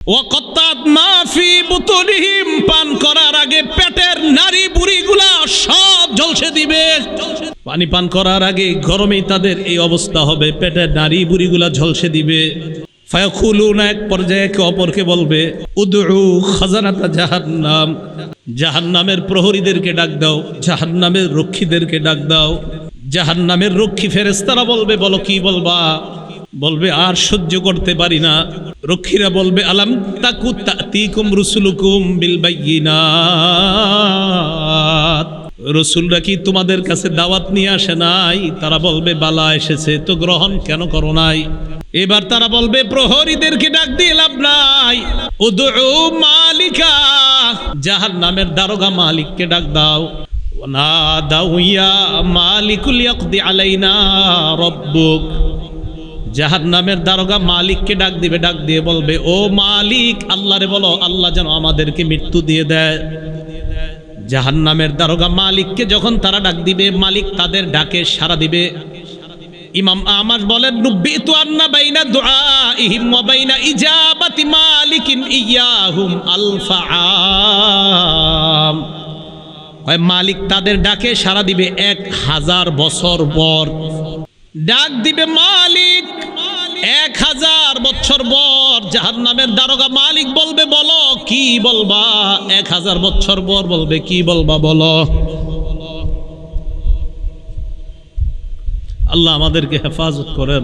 ওয়াকাত্তাত মা ফি বুতুনিহিম, পান করার আগে পেটের নারী বুড়িগুলা সব ঝলসে দিবে। পানি পান করার আগে গরমেই তাদের এই অবস্থা হবে, পেটের নারী বুড়িগুলা ঝলসে দিবে। ফায়াকুলুনা, এক পর্যায়ে একে অপরকে বলবে, উদউ খাজানাতা জাহান্নাম, জাহান্নামের প্রহরীদেরকে ডাক দাও, জাহান্নামের রক্ষীদেরকে ডাক দাও। জাহান্নামের রক্ষী ফেরেশতারা বলবে, বলো কি বলবা? বলবে আর সহ্য করতে পারি না। রক্ষীরা বলবে, আলাম তাকু তাতিকুম রুসুলুকুম বিল বাইয়িনাত, রসুলরা কি তোমাদের কাছে দাওয়াত নিয়ে আসে নাই? তারা বলবে, বালা এসেছে, তো গ্রহণ কেন করো নাই? এবার তারা বলবে, প্রহরীদেরকে ডাক দিয়ে লাভ নাই, উদউ মালিকা, জাহান্নামের দারোগা মালিককে ডাক দাও। ওয়ানাদাউ ইয়া মালিকুল ইয়াকদি আলাইনা রাব্বুক, জাহান্নামের দারোগা মালিককে ডাক দিবে, ডাক দিয়ে বলবে, ও মালিক, আল্লাহরে বলো আল্লাহ যেন আমাদেরকে মৃত্যু দিয়ে দেয়। জাহান্নামের দারোগা মালিককে যখন তারা ডাক দিবে, মালিক তাদের ডাকে সাড়া দিবে। ইমাম আহমদ বলেন, নুব্বিতু আন্না বাইনা দুআইহিম ওয়া বাইনা ইজাবাতি মালিকিন ইয়াহুম আলফা আম, মালিক তাদের ডাকে সাড়া দিবে 1000 বছর পর। ডাক দিবে মালিক 1000 বছর পর। জাহান্নামের দারোগা মালিক বলবে, বলো কি বলবা? 1000 বছর পর বলবে, কি বলবা বলো। আল্লাহ আমাদেরকে হেফাজত করেন।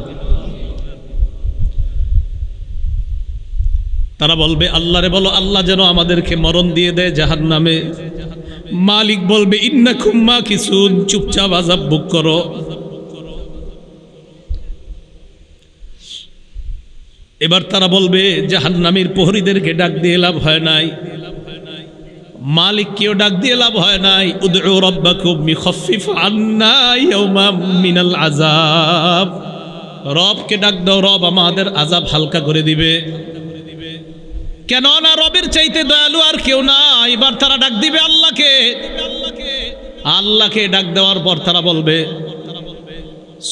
তারা বলবে, আল্লাহরে বলো আল্লাহ যেন আমাদেরকে মরণ দিয়ে দেয় জাহান্নামে। মালিক বলবে, ইন্নাকুম মাকিসুন, চুপচাপ আযাব ভোগ করো। এবার তারা বলবে, জাহান্নামীর প্রহরীদেরকে ডাক দিয়ে লাভ হয় নাই, মালিককেও ডাক দিয়ে লাভ হয় নাই। উদউ রাব্বাকুম ইখাফিফ আন্না ইয়াওমান মিনাল আযাব, রবকে ডাক দাও, রব আমাদের আযাব হালকা করে দিবে। কেন না রবের চাইতে দয়ালু আর কেউ না। এবার তারা ডাক দিবে আল্লাহকে। আল্লাহকে ডাক দেওয়ার পর তারা বলবে,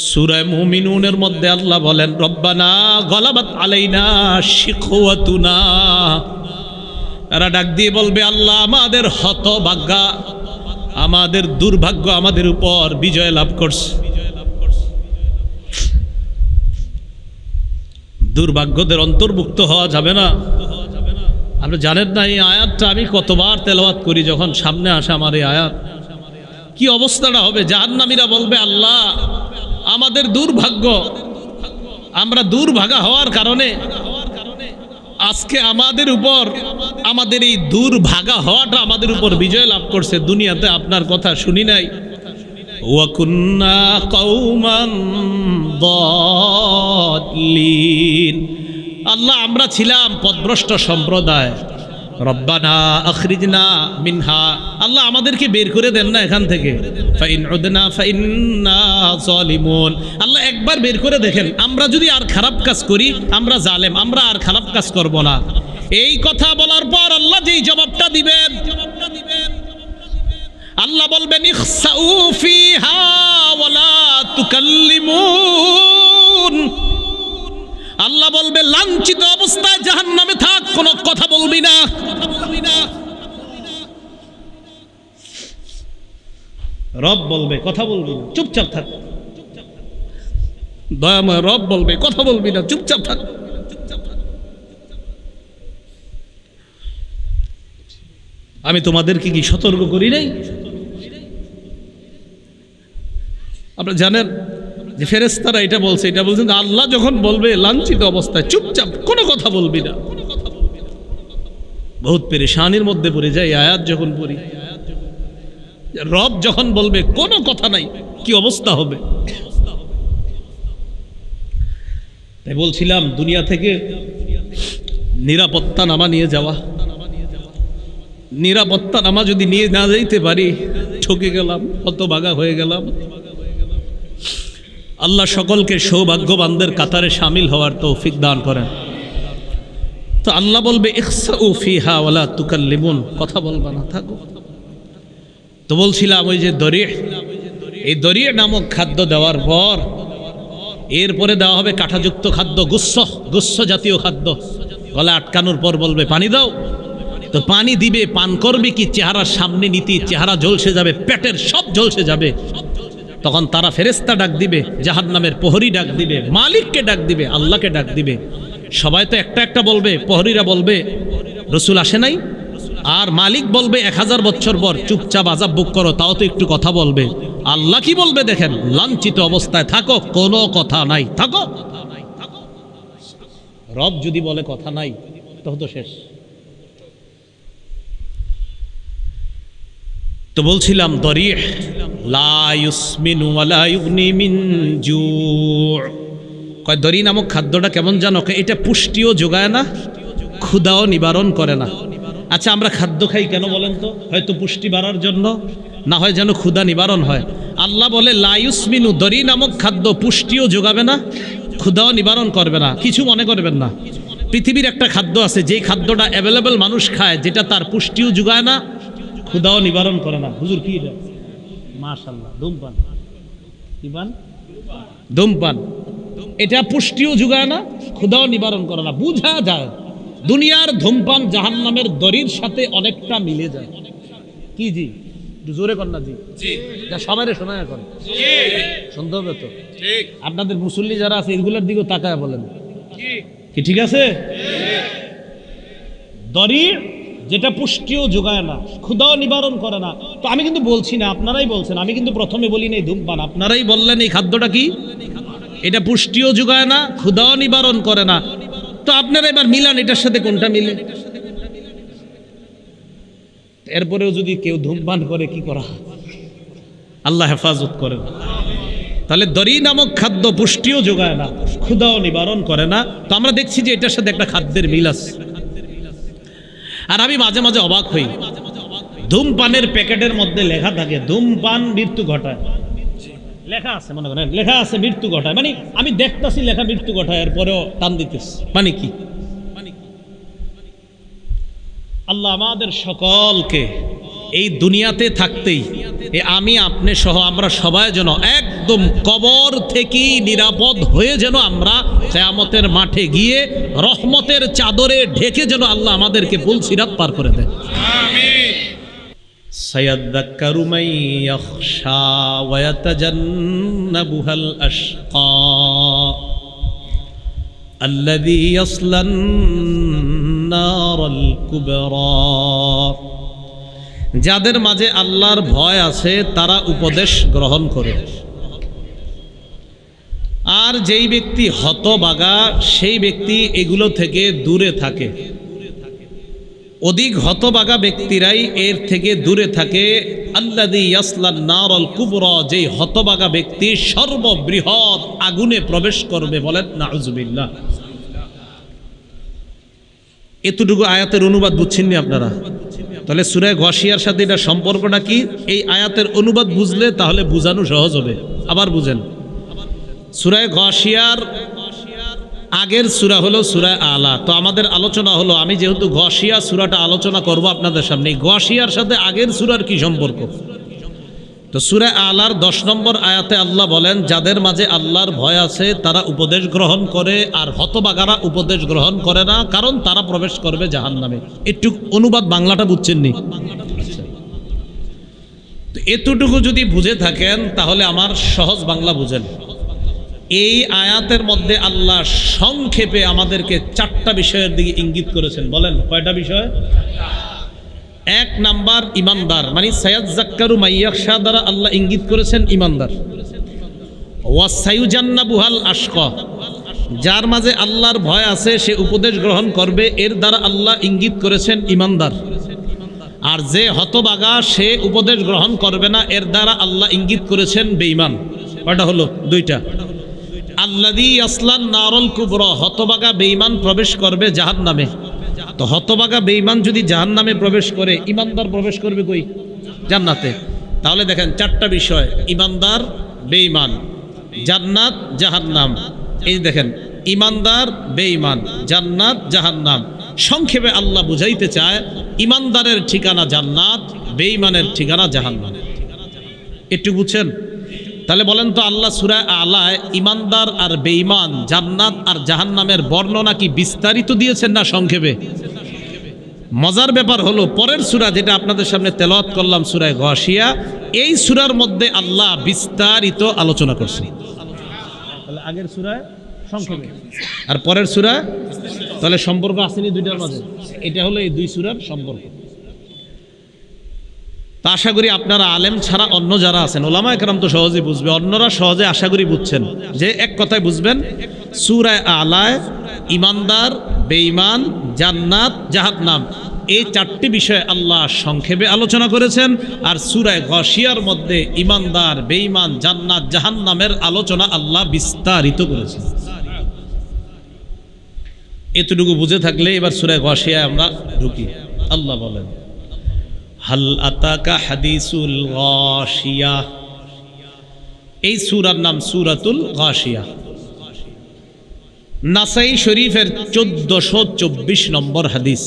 সূরা মুমিনুনের মধ্যে আল্লাহ বলেন, রব্বানা গলাবাত আলাইনা শিকওয়াতুনা, এরা ডাক দিয়ে বলবে, আল্লাহ আমাদের হতভাগ্যা, আমাদের দুর্ভাগ্য আমাদের উপর বিজয় লাভ করছে। দুর্ভাগ্যদের অন্তর্ভুক্ত হওয়া যাবে না। আপনি জানেন না এই আয়াতটা আমি কতবার তেলাওয়াত করি, যখন সামনে আসে আমার এই আয়াত, কি অবস্থাটা হবে। জাহান্নামীরা বলবে, আল্লাহ আমাদের দুর্ভাগ্য, আমরা দুর্ভাগা হওয়ার কারণে আজকে আমাদের উপর, আমাদের এই দুর্ভাগা হওয়াটা আমাদের উপর বিজয় লাভ করছে। দুনিয়াতে আপনার কথা শুনি নাই। ওয়া কুন্না কওমান দাল্লিন, আল্লাহ আমরা ছিলাম পথভ্রষ্ট সম্প্রদায়। রব্বানা আখরিজনা মিনহা, আল্লাহ আমাদেরকে বের করে দেন না এখান থেকে। ফাইন উদনা ফাইন্না যালিমুন, আল্লাহ একবার বের করে দেখেন, আমরা যদি আর খারাপ কাজ করি, আমরা জালেম, আমরা আর খারাপ কাজ করব না। এই কথা বলার পর আল্লাহ যেই জবাবটা দিবেন, আল্লাহ বলবেন, ইখসাউ ফিহা ওয়ালা তুকাল্লিমুন, আল্লাহ বলবে, লাঞ্ছিত অবস্থায় জাহান্নামে থাক, কোনো কথা বলবি না। রব বলবে, কথা বলবি না, চুপচাপ থাক। দয়াময় রব বলবে, কথা বলবি না, চুপচাপ থাক। আমি তোমাদেরকে কি সতর্ক করি নাই? আপনারা জানেন যে ফেরেশতারা এটা বলছে, এটা বলছেন আল্লাহ যখন বলবে লাঞ্ছিত অবস্থায় চুপচাপ, কোনো কথা বলবি না। বহুত পেরেশানির মধ্যে পড়ে যায় আয়াত যখন পড়ি। রব যখন বলবে কোনো কথা নাই, কি অবস্থা হবে। তাই বলছিলাম, দুনিয়া থেকে নিরাপত্তা নামা নিয়ে যাওয়া, নিরাপত্তা নামা যদি নিয়ে না যাইতে পারি, ঠকে গেলাম, হতভাগা হয়ে গেলাম। আল্লাহ সকলকে সৌভাগ্যবানদের কাতারে শামিল হওয়ার তৌফিক দান করেন। তো আল্লাহ বলবে, ইখসাউ ফিহা ওয়ালা তুকাল্লিমুন, কথা বলবা না, থাকো। তো বলছিলাম ওই যে দরিহ, এই দরিহ নামক খাদ্য দেওয়ার পর এরপরে দেওয়া হবে কাঁটাযুক্ত খাদ্য, গুস্স জাতীয় খাদ্য। গলা আটকানোর পর বলবে পানি দাও, তো পানি দিবে, পান করবে কি চেহারার সামনে নিতে চেহারা ঝলসে যাবে, পেটের সব ঝলসে যাবে। তখন তারা ফেরেশতা ডাক দিবে, জাহান্নামের প্রহরী ডাক দিবে, মালিককে ডাক দিবে, আল্লাহকে ডাক দিবে। সবাই তো একটা একটা বলবে, প্রহরীরা বলবে রসুল আসে নাই, আর মালিক বলবে 1000 বছর পর চুপচাপ আযাব ভোগ করো, তাও তো একটু কথা বলবে। আল্লাহ কি বলবে দেখেন, লাঞ্ছিত অবস্থায় থাকো, কোনো কথা নাই, থাকো। রব যদি বলে কথা নাই, তখন তো শেষ। তো বলছিলাম দরিহ লা ইউসমিনু ওয়া লা ইউগনি মিন জু'। কয় দরি নামক খাদ্যটা কেমন জানো? এটা পুষ্টিও যোগায় না, ক্ষুধাও নিবারণ করে না। আচ্ছা, আমরা খাদ্য খাই কেন বলেন তো? হয়তো পুষ্টি বাড়ার জন্য, না হয় যেন ক্ষুধা নিবারণ হয়। আল্লাহ বলে লা ইউসমিনু, দরি নামক খাদ্য পুষ্টিও যোগাবে না, ক্ষুধাও নিবারণ করবে না। কিছু মনে করবেন না, পৃথিবীর একটা খাদ্য আছে যেই খাদ্যটা অ্যাভেলেবল মানুষ খায়, যেটা তার পুষ্টিও যোগায় না, ক্ষুধাও নিবারণ করে না। হুজুর কি এটা? মাশাআল্লাহ, ধূমপান। কি পান? ধূমপান। এটা পুষ্টিও যোগায় না, ক্ষুধাও নিবারণ করে না। বুঝা যায় দুনিয়ার ধূমপান জাহান্নামের দড়ির সাথে অনেকটা মিলে যায়। কি জি? একটু জোরে কর না জি। যা সবাই শোনা এখন শুনতে হবে তো। আপনাদের মুসল্লি যারা আছে এগুলোর দিকেও তাকায় বলেন কি ঠিক আছে? দড়ি যেটা পুষ্টিও যোগায় না, ক্ষুধাও নিবারণ করে না। তো আমি কিন্তু বলছি না, আপনারাই বলছেন, আমি কিন্তু প্রথমে বলি নাই ধূমপান, আপনারাই বললেন এই খাদ্যটা কি? এটা পুষ্টিও যোগায় না, ক্ষুধাও নিবারণ করে না। তো আপনারা এবার মিলান এটার সাথে কোনটা মিলে। এরপরেও যদি কেউ ধূমপান করে কি করা? আল্লাহ হেফাজত করেন। তাহলে দড়ি নামক খাদ্য পুষ্টিও যোগায় না, ক্ষুধাও নিবারণ করে না। তো আমরা দেখছি যে এটার সাথে একটা খাদ্যের মিল আছে। আর আমি মাঝে মাঝে অবাক হই, ধূমপানের প্যাকেটের মধ্যে লেখা থাকে ধূমপান মৃত্যু ঘটায়। লেখা আছে, মনে করেন লেখা আছে মৃত্যু ঘটায়, মানে আমি দেখতাছি লেখা মৃত্যু ঘটায়, এরপরেও টান দিতেছি, মানে কি? আল্লাহ আমাদের সকলকে এই দুনিয়াতে থাকতেই আমি আপনি সহ আমরা সবাই যেন একদম কবর থেকে নিরাপদ হয়ে যেন আমরা কিয়ামতের মাঠে গিয়ে রহমতের চাদরে ঢেকে যেন আল্লাহ আমাদেরকে পুলসিরাত পার করে দেয়। আমিন। সায়াযাক্কারু মান ইয়াখশা ওয়া ইয়াতাজান্নাবুহাল আশকা আল্লাযী ইয়াসলান নারাল কুবরা। যাদের মাঝে আল্লাহর ভয় আছে তারা উপদেশ গ্রহণ করে, আর যেই ব্যক্তি হতভাগা সেই ব্যক্তি এগুলো থেকে দূরে থাকে। অধিক হতভাগা ব্যক্তিরাই এর থেকে দূরে থাকে। আল্লাযী ইয়াসলান নারাল কুবরা, যেই হতভাগা ব্যক্তি সর্ববৃহৎ আগুনে প্রবেশ করবে। বলেন নাউযুবিল্লাহ। এতটুকু আয়াতের অনুবাদ বুঝছেন নি আপনারা? তাহলে সূরা গাশিয়ার সাথে এটা সম্পর্কটা কি? এই আয়াতের অনুবাদ বুঝলে তাহলে বুঝানো সহজ হবে। আবার বুঝেন, সূরা গাশিয়ার আগের সূরা হলো সূরা আলা। তো আমাদের আলোচনা হলো, আমি যেহেতু গাশিয়া সূরাটা আলোচনা করব আপনাদের সামনে, গাশিয়ার সাথে আগের সূরার কি সম্পর্ক? তো সূরা আলার 10 নম্বর আয়াতে আল্লাহ বলেন, যাদের মাঝে আল্লাহর ভয় আছে তারা উপদেশ গ্রহণ করে, আর হতভাগারা উপদেশ গ্রহণ করে না, কারণ তারা প্রবেশ করবে জাহান্নামে। একটু অনুবাদ বাংলাটা বুঝছেন নি? তো এতটুকু যদি বুঝে থাকেন তাহলে আমার সহজ বাংলা বুঝেন। এই আয়াতের মধ্যে আল্লাহ সংক্ষেপে আমাদেরকে 4টা বিষয়ের দিকে ইঙ্গিত করেছেন। বলেন কয়টা বিষয়? 1 নাম্বার ইমানদার, মানে সায়াযাক্কারু মান ইয়াখশা দ্বারা আল্লাহ ইঙ্গিত করেছেন ইমানদার। ওয়া সায়ুজান্নাবুহাল আশকা, যার মাঝে আল্লাহর ভয় আছে সে উপদেশ গ্রহণ করবে, এর দ্বারা আল্লাহ ইঙ্গিত করেছেন ইমানদার। আর যে হতভাগা সে উপদেশ গ্রহণ করবে না, এর দ্বারা আল্লাহ ইঙ্গিত করেছেন বেঈমান। কয়টা হলো? 2টা। আল্লাযী ইয়াসলান নারাল কুবরা, হতভাগা বেঈমান প্রবেশ করবে জাহান্নামে। তো হতভাগা বেঈমান যদি জাহান্নামে প্রবেশ করে, ইমানদার প্রবেশ করবে কই? জান্নাতে। তাহলে দেখেন 4টা বিষয়, ইমানদার, বেঈমান, জান্নাত, জাহান্নাম। এই দেখেন, ইমানদার, বেঈমান, জান্নাত, জাহান্নাম। সংক্ষেপে আল্লাহ বুঝাইতে চায় ইমানদারের ঠিকানা জান্নাত, বেঈমানের ঠিকানা জাহান্নাম। একটু বুঝছেন? তাহলে বলেন তো আল্লাহ সূরা আলায় ইমানদার আর বেঈমান, জান্নাত আর জাহান্নামের বর্ণনা কি বিস্তারিত দিয়েছেন না সংক্ষেপে? মজার ব্যাপার হলো পরের সূরা যেটা আপনাদের সামনে তেলাওয়াত করলাম, সূরা গাশিয়া, এই সূরার মধ্যে আল্লাহ বিস্তারিত আলোচনা করছেন। তাহলে আগের সূরা সংক্ষেপে আর পরের সূরা, তাহলে সম্পর্ক আসেনি দুইটার মাঝে। এটা হলো এই দুই সূরার সম্পর্ক। তা আশা করি আপনারা আলেম ছাড়া অন্য যারা আছেন, ওলামায়ে কেরাম তো সহজে বুঝবে, অন্যরা সহজে আশা করি বুঝছেন যে এক কথায় বুঝবেন সূরা আলায় ইমানদার, বেঈমান, জান্নাত, জাহান্নাম এই চারটি বিষয়ে আল্লাহ সংক্ষেপে আলোচনা করেছেন। আর সূরা গাশিয়ার মধ্যে ইমানদার, বেঈমান, জান্নাত, জাহান্নামের আলোচনা আল্লাহ বিস্তারিত করেছেন। এতটুকু বুঝে থাকলে এবার সূরা গাশিয়ায় আমরা ঢুকি। আল্লাহ বলেন, হাল আতাকা হাদিসুল গাশিয়া। এই সূরার নাম সূরাতুল গাশিয়া। নাসাই শরীফের 1424 নম্বর হাদিস।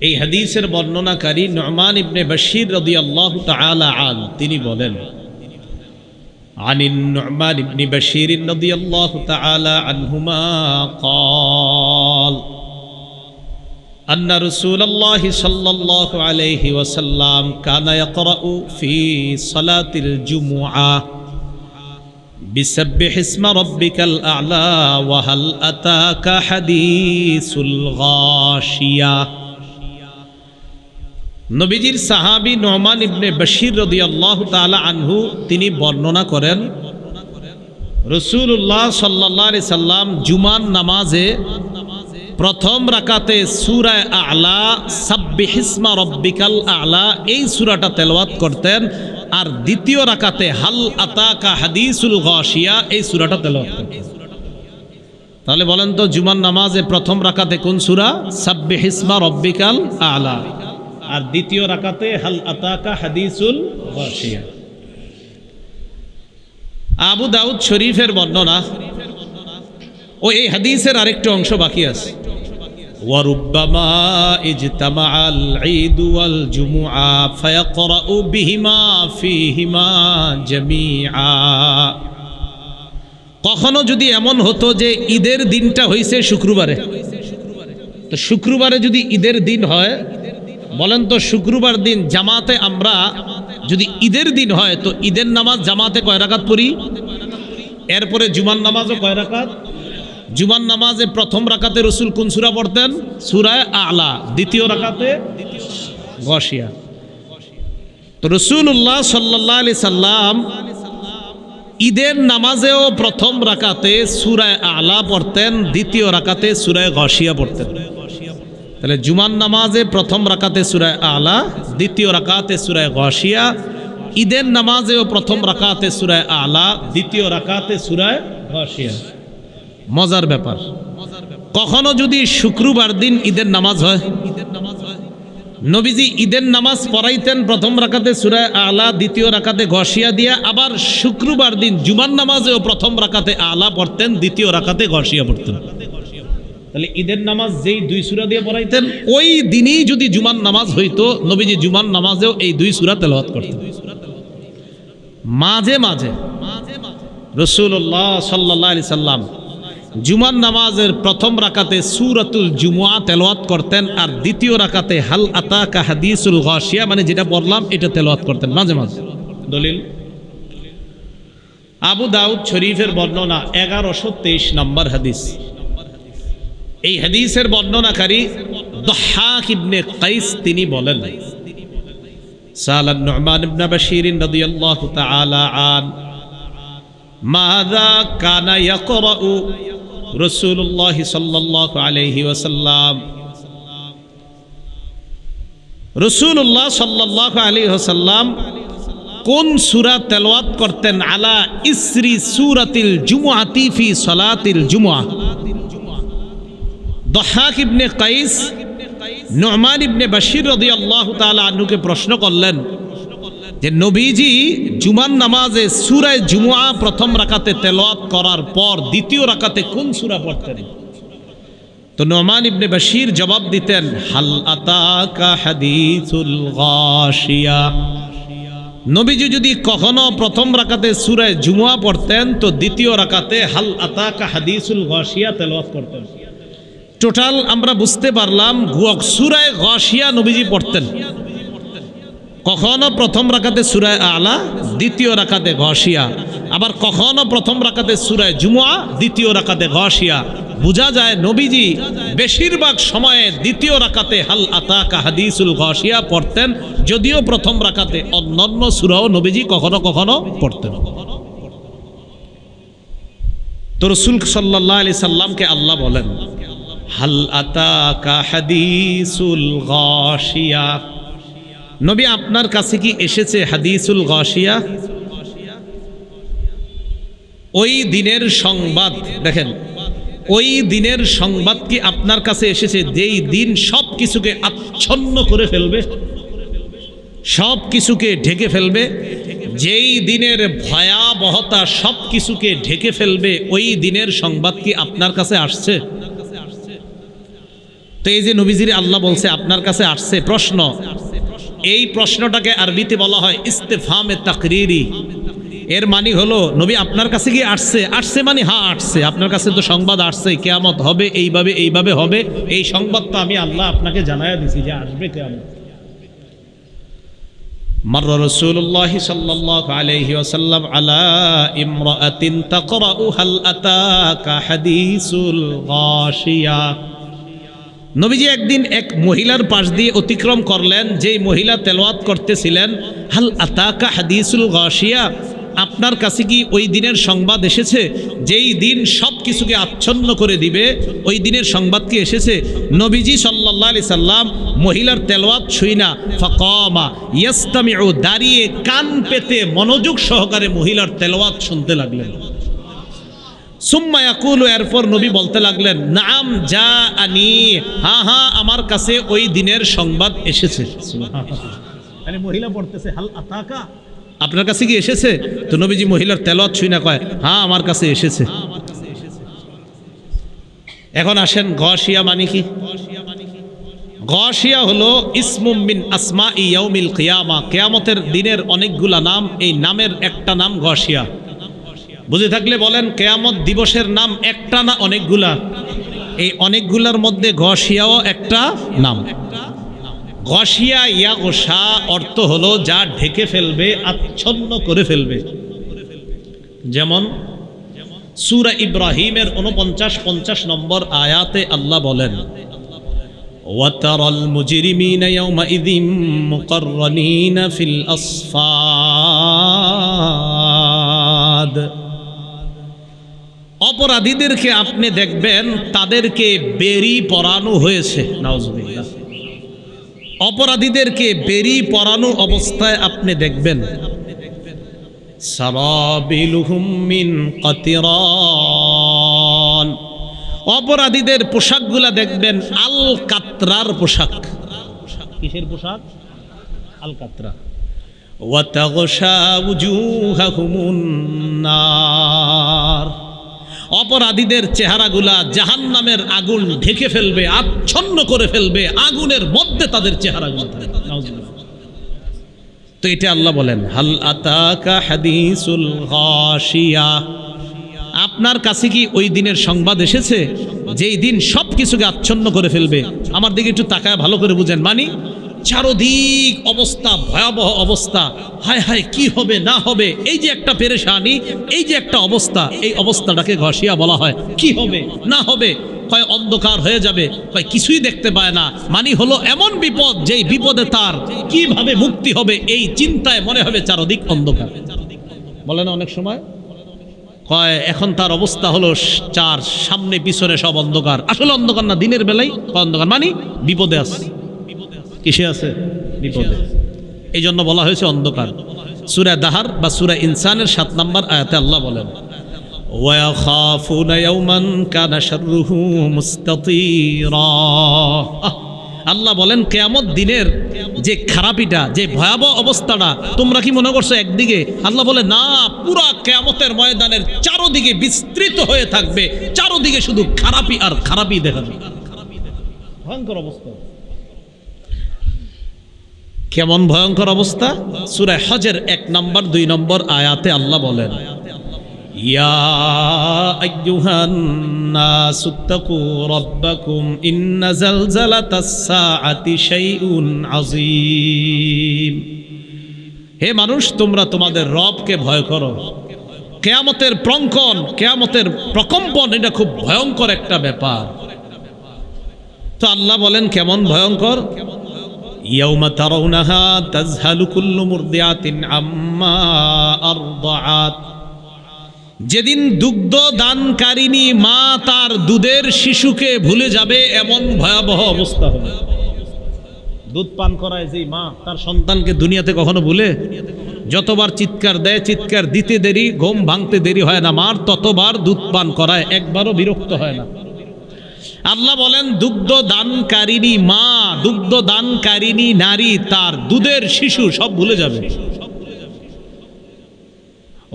এই হাদিসের বর্ণনাকারী নু'মান ইবনে বাশীর রাদিয়াল্লাহু তাআলা আন, তিনি বলেন, আনিন নু'মান ইবনে বাশীর রাদিয়াল্লাহু তাআলা আনহুমা قال أن رسول الله صلى الله عليه وسلم كان يقرأ في صلاة الجمعة بسبح اسم ربك الأعلى وهل أتاك حديث الغاشية। নবীজির সাহাবী নু'মান ইবনে বাশীর রাদিয়াল্লাহু তাআলা আনহু তিনি বর্ণনা করেন, রাসূলুল্লাহ সাল্লাল্লাহু আলাইহি সাল্লাম জুমার নামাজে প্রথম রাকাতে সূরা আ'লা, সাব্বিহিসমা রাব্বিকাল আ'লা, এই সূরাটা তেলাওয়াত করতেন। আর দ্বিতীয় রাকাতে হাল আতাকা হাদিসুল গাশিয়া, এই সূরাটা তেলাওয়াত করতেন। তাহলে বলেন তো জুমার নামাজে প্রথম রাকাতে কোন সূরা? সাব্বিহিসমা রাব্বিকাল আ'লা। আর দ্বিতীয় রাকাতে হাল আতাকা হাদিসুল গাশিয়া। আবু দাউদ শরীফের বর্ণনা ও এই হাদিসের আরেকটা অংশ বাকি আছে। ওয়ারুব্বামা ইজতামাআল ঈদ ওয়াল জুমুআ ফায়াকরাউ বিহিমা ফীহিমা জামিআ। কখনো যদি এমন হতো যে ঈদের দিনটা হইছে শুক্রবারে, তো শুক্রবারে যদি ঈদের দিন হয়, বলেন তো শুক্রবার দিন জামাতে আমরা যদি ঈদের দিন হয় তো ঈদের নামাজ জামাতে কয় রাকাত পড়ি? এরপরে জুমার নামাজও কয় রাকাত? জুমার নামাজে প্রথম রাকাতে রাসূল কোন সূরা পড়তেন? সূরা আ'লা। দ্বিতীয় রাকাতে গাশিয়া। তো রাসূলুল্লাহ সাল্লাল্লাহু আলাইহি সাল্লাম ঈদের নামাজেও প্রথম রাকাতে সূরা আ'লা পড়তেন, দ্বিতীয় রাকাতে সূরা গাশিয়া পড়তেন। তাহলে জুমার নামাজে প্রথম রাকাতে সূরা আ'লা, দ্বিতীয় রাকাতে সূরা গাশিয়া। ঈদের নামাজেও প্রথম রাকাতে সূরা আ'লা, দ্বিতীয় রাকাতে সূরা গাশিয়া। মজার ব্যাপার, কখনো যদি শুক্রবার দিন ঈদের নামাজ হয়, নবীজি ঈদের নামাজ পড়াইতেন প্রথম রাকাতে সূরা আ'লা, দ্বিতীয় রাকাতে গাশিয়া দিয়া। আবার শুক্রবার দিন জুমার নামাজেও প্রথম রাকাতে আ'লা পড়তেন, দ্বিতীয় রাকাতে গাশিয়া পড়তেন। তাহলে ঈদের নামাজ যেই দুই সূরা দিয়ে পড়াইতেন, ওই দিনই যদি জুমার নামাজ হইতো, নবীজি জুমার নামাজেও এই দুই সূরা তেলাওয়াত করতেন। মাঝে মাঝে রাসূলুল্লাহ সাল্লাল্লাহু আলাইহি সাল্লাম জুমার নামাজের প্রথম রাকাতে সূরাতুল জুমুআ তেলাওয়াত করতেন, আর দ্বিতীয় রাকাতে হাল আতাকা হাদিসুল গাশিয়া, মানে যেটা বললাম এটা তেলাওয়াত করতেন মাঝে মাঝে। দলিল আবু দাউদ শরীফের বর্ণনা 1123 নম্বর হাদিস। এই হাদিসের বর্ণনাকারী দহহাক ইবনে কাইস, তিনি বলেন, সালান নু'মান ইবনে বাশীর রাদিয়াল্লাহু তাআলা আন মাযা কানা ইয়াকরাউ রাসূলুল্লাহ সাল্লাল্লাহু আলাইহি ওয়াসাল্লাম। রাসূলুল্লাহ সাল্লাল্লাহু আলাইহি ওয়াসাল্লাম কোন সূরা তেলাওয়াত করতেন? আলা ইসরি সূরাতিল জুমুআতি ফি সালাতিল জুমুআহ। দহহাক ইবনে কাইস নু'মান ইবনে বাশীর রাদিয়াল্লাহু তাআলা আনহুকে প্রশ্ন করলেন যে নবীজি জুমার নামাজে সূরা জুমুআ প্রথম রাকাতে তেলাওয়াত করার পর দ্বিতীয় রাকাতে কোন সূরা পড়তেন? তো নু'মান ইবনে বাশীর জবাব দিতেন, হাল আতাকা হাদিসুল গাশিয়া। নবীজি যদি কখনো প্রথম রাকাতে সূরা জুমুয়া পড়তেন তো দ্বিতীয় রাকাতে হাল আতাকা হাদিসুল গাশিয়া তেলাওয়াত করতেন। টোটাল আমরা বুঝতে পারলাম সূরা গাশিয়া নবীজি পড়তেন। কখনো প্রথম রাকাতে সূরা আলা, দ্বিতীয় রাকাতে গাশিয়া, আবার কখনো প্রথম রাকাতে সূরা জুমুয়া, দ্বিতীয় রাকাতে গাশিয়া। বোঝা যায় নবীজি বেশিরভাগ সময়ে দ্বিতীয় রাকাতে হাল আতাকা হাদিসুল গাশিয়া পড়তেন, যদিও প্রথম রাকাতে অন্যান্য সূরাও নবীজি কখনো কখনো পড়তেন। তো রাসূল সাল্লাল্লাহু আলাইহি সাল্লামকে আল্লাহ বলেন হাল আতাকা হাদিসুল গাশিয়া, নবী আপনার কাছে কি এসেছে হাদিসুল গাশিয়া? ওই দিনের সংবাদ, দেখেন ওই দিনের সংবাদ কি আপনার কাছে এসেছে যেই দিন সব কিছুকে আচ্ছন্ন করে ফেলবে, সব কিছুকে ঢেকে ফেলবে, যেই দিনের ভয়াবহতা সব কিছুকে ঢেকে ফেলবে, ওই দিনের সংবাদ কি আপনার কাছে আসছে? তো এই যে নবীজির আল্লাহ বলছে আপনার কাছে আসছে, প্রশ্ন, এই প্রশ্নটাকে আরবিতে বলা হয় ইস্তেফহামে তাকরিরি। এর মানে হলো নবী আপনার কাছে কি আসছে? আসছে মানে হ্যাঁ আসছে, আপনার কাছে তো সংবাদ আসছে কিয়ামত হবে, এইভাবে এইভাবে হবে, এই সংবাদ তো আমি আল্লাহ আপনাকে জানায়া দিছি যে আসবে কিয়ামত। মাররা রাসূলুল্লাহ সাল্লাল্লাহু আলাইহি ওয়াসাল্লাম আলা ইমরাআতিন তাকরাউ হাল আতাকা হাদিসুল গাশিয়া। নবীজি একদিন এক মহিলার পাশ দিয়ে অতিক্রম করলেন, যেই মহিলা তেলাওয়াত করতেছিলেন হাল আতাকা হাদিসুল গাশিয়া, আপনার কাছে কি ওই দিনের সংবাদ এসেছে যেই দিন সব কিছুকে আচ্ছন্ন করে দিবে, ওই দিনের সংবাদ কি এসেছে? নবীজি সাল্লাল্লাহু আলাইহি সাল্লাম মহিলার তেলাওয়াত শুইনা ফাকামা ইয়াস্তামিউ, দাঁড়িয়ে কান পেতে মনোযোগ সহকারে মহিলার তেলাওয়াত শুনতে লাগলেন। সুম্মা ইয়াকুলু, এরপর নবী বলতে লাগলেন নাম জাআনি, হ্যাঁ হ্যাঁ আমার কাছে ওই দিনের সংবাদ এসেছে। আরে মহিলা পড়তেছে হাল আতাকা, আপনার কাছে কি এসেছে? তো নবীজি মহিলার তেলাওয়াত শুনে কয় হ্যাঁ আমার কাছে এসেছে। এখন আসেন গাশিয়া মানে কি? গাশিয়া হলো ইসমুম মিন আসমাই ইয়াউমিল কিয়ামা, কিয়ামতের দিনের অনেকগুলা নাম, এই নামের একটা নাম গাশিয়া। বুঝে থাকলে বলেন কিয়ামত দিবসের নাম একটা না অনেকগুলা? এই অনেকগুলার মধ্যে গাশিয়াও একটা নাম। গাশিয়া ইয়াগশা অর্থ হলো যা ঢেকে ফেলবে, আচ্ছন্ন করে ফেলবে। যেমন সূরা ইব্রাহিমের 49-50 নম্বর আয়াতে আল্লাহ বলেন ওয়াতারাল মুজরিমিনা ইয়াওমাইযিম মুকাররানিনা ফিল আসফাদ, অপরাধীদেরকে আপনি দেখবেন তাদেরকে বেরি পরানো হয়েছে। নাউজুবিল্লাহ, অপরাধীদেরকে বেরি পরানো অবস্থায় আপনি দেখবেন। সারাবিলুহুম মিন কাতিরান, অপরাধীদের পোশাকগুলা দেখবেন আল কাতরার পোশাক। কিসের পোশাক? আল কাতরা। ওয়া তাগশা উজুহাহুমুন নার, অপরাধীদের চেহারাগুলা জাহান্নামের আগুন ঢেকে ফেলবে, আচ্ছন্ন করে ফেলবে, আগুনের মধ্যে তাদের চেহারাগুলো থাকবে। তো এটা আল্লাহ বলেন হাল আতাকা হাদিসুল গাশিয়া, আপনার কাছে কি ওই দিনের সংবাদ এসেছে যেই দিন সব কিছুকে আচ্ছন্ন করে ফেলবে? আমার দিকে একটু তাকায় ভালো করে বুঝেন, মানে চারদিক অবস্থা, ভয়াবহ অবস্থা, হায় হায় কি হবে না হবে, এই যে একটা পেরেশানি, এই যে একটা অবস্থা, এই অবস্থাটাকে গাশিয়া বলা হয়। কি হবে না হবে, কয় অন্ধকার হয়ে যাবে, কয় কিছুই দেখতে পায় না, মানে হলো এমন বিপদ যেই বিপদে তার কিভাবে মুক্তি হবে এই চিন্তায় মনে হবে চারদিক অন্ধকার। বলে না অনেক সময়, কয় এখন তার অবস্থা হলো চার সামনে পিছনে সব অন্ধকার। আসলে অন্ধকার না, দিনের বেলায় অন্ধকার, মানে বিপদে আছে। কিসে আছে? বিপদে। এই জন্য বলা হয়েছে অন্ধকার। সূরা দাহার বা সূরা ইনসানের 7 নম্বর আয়াতে আল্লাহ বলেন ওয়াখাফুনা ইয়াওমান কানা শাররুহু মুস্তাতিরা, আল্লাহ বলেন কিয়ামত দিনের যে খারাপিটা, যে ভয়াবহ অবস্থাটা, তোমরা কি মনে করছো একদিকে? আল্লাহ বলে না, পুরা কিয়ামতের ময়দানের চারদিকে বিস্তৃত হয়ে থাকবে, চারদিকে শুধু খারাপি আর খারাপি দেখা যাবে। ভয়ঙ্কর অবস্থা। কেমন ভয়ঙ্কর অবস্থা। সূরা হজের 1 নম্বর 2 নম্বর আয়াতে আল্লাহ বলেন, ইয়া আইয়ুহান নাসুত্তাকু রাব্বাকুম ইন্না জালজালাতাস সাআতি শাইউন আযীম। হে মানুষ, তোমরা তোমাদের রবকে ভয় করো। কিয়ামতের প্রকম্পন, কিয়ামতের প্রকম্পন এটা খুব ভয়ঙ্কর একটা ব্যাপার। তো আল্লাহ বলেন কেমন ভয়ঙ্কর, ইয়াউমা তারাউনাহা তাযহালু কুল্লু মুরদিআতিন আম্মা আরদাআত। যেদিন দুগ্ধ দানকারিনী মা তার দুধের শিশুকে ভুলে যাবে, এমন ভয়াবহ অবস্থা হবে। দুধ পান করায় যে মা তার সন্তানকে দুনিয়াতে কখনো ভুলে? যতবার চিৎকার দেয়, চিৎকার দিতে দেরি, ঘুম ভাঙতে দেরি হয় না মার, ততবার দুধ পান করায়, একবারও বিরক্ত হয় না। আল্লাহ বলেন দুগ্ধ দানকারিনী মা, দুগ্ধ দানকারিনী নারী তার দুধের শিশু সব ভুলে যাবে।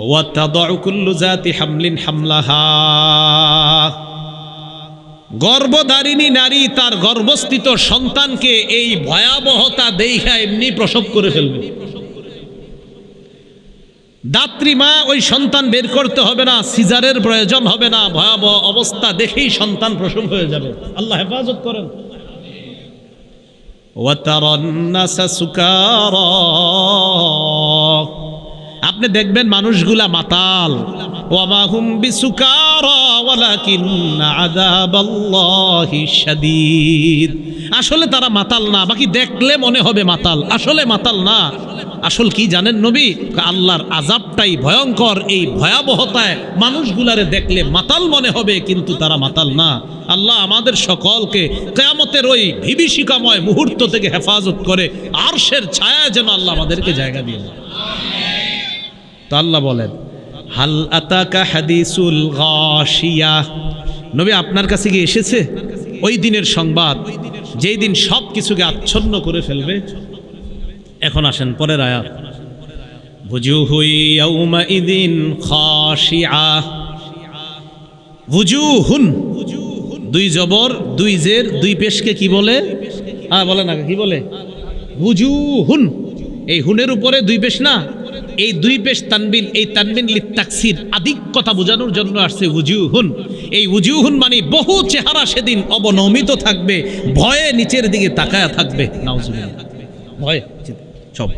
ওয়াতাদউ কুল্লু যাতি হামলিন হামলাহা। গর্ভধারিণী নারী তার গর্ভস্থিত সন্তানকে এই ভয়াবহতা দেখা এমনি প্রসব করে ফেলবে। দাত্রী মা ওই সন্তান বের করতে হবে না, সিজারের প্রয়োজন হবে না, ভয়াবহ অবস্থা দেখেই সন্তান প্রসব হয়ে যাবে। আল্লাহ হেফাজত করেন। ওয়াতারান নাসা সুকারা। আপনি দেখবেন মানুষগুলা মাতাল। ওয়ামা হুম বিসুকারা ওয়ালাকিন্না আযাবাল্লাহি শাদীদ। আসলে তারা মাতাল না, বাকি দেখলে মনে হবে মাতাল, আসলে মাতাল না। আসল কি জানেন নবী? আল্লাহর আযাবটাই ভয়ঙ্কর। এই ভয়াবহতায় মানুষগুলারে দেখলে মাতাল মনে হবে, কিন্তু তারা মাতাল না। আল্লাহ আমাদের সকলকে কিয়ামতের ওই বিভীষিকাময় মুহূর্ত থেকে হেফাজত করে আরশের ছায়া যেন আল্লাহ আমাদেরকে জায়গা দিয়ে দেয়। তো আল্লাহ বলেন, হাল আতাকা হাদিসুল গাশিয়া। নবী আপনার কাছে কি এসেছে ওই দিনের সংবাদ, যেই দিন সব কিছুকে আচ্ছন্ন করে ফেলবে? এখন আসেন পরের আয়াত, বুজুহু ইয়াউমাইদিন খাশিআ। বুজুহুন, দুই জবর দুই জের দুই পেশকে কি বলে? বলে না, কি বলে? বুজুহুন। এই হুনের উপরে দুই পেশ না, এই দুই পেশ তানবিন, এই তানবিন লিতাকসির, আধিক্যতা বোঝানোর জন্য আসছে উজুহুন। এই উজুহুন মানে বহু চেহারা সেদিন অবনমিত থাকবে, ভয়ে নিচের দিকে তাকায়া থাকবে। নাউজুবিল্লাহ, ভয় সব।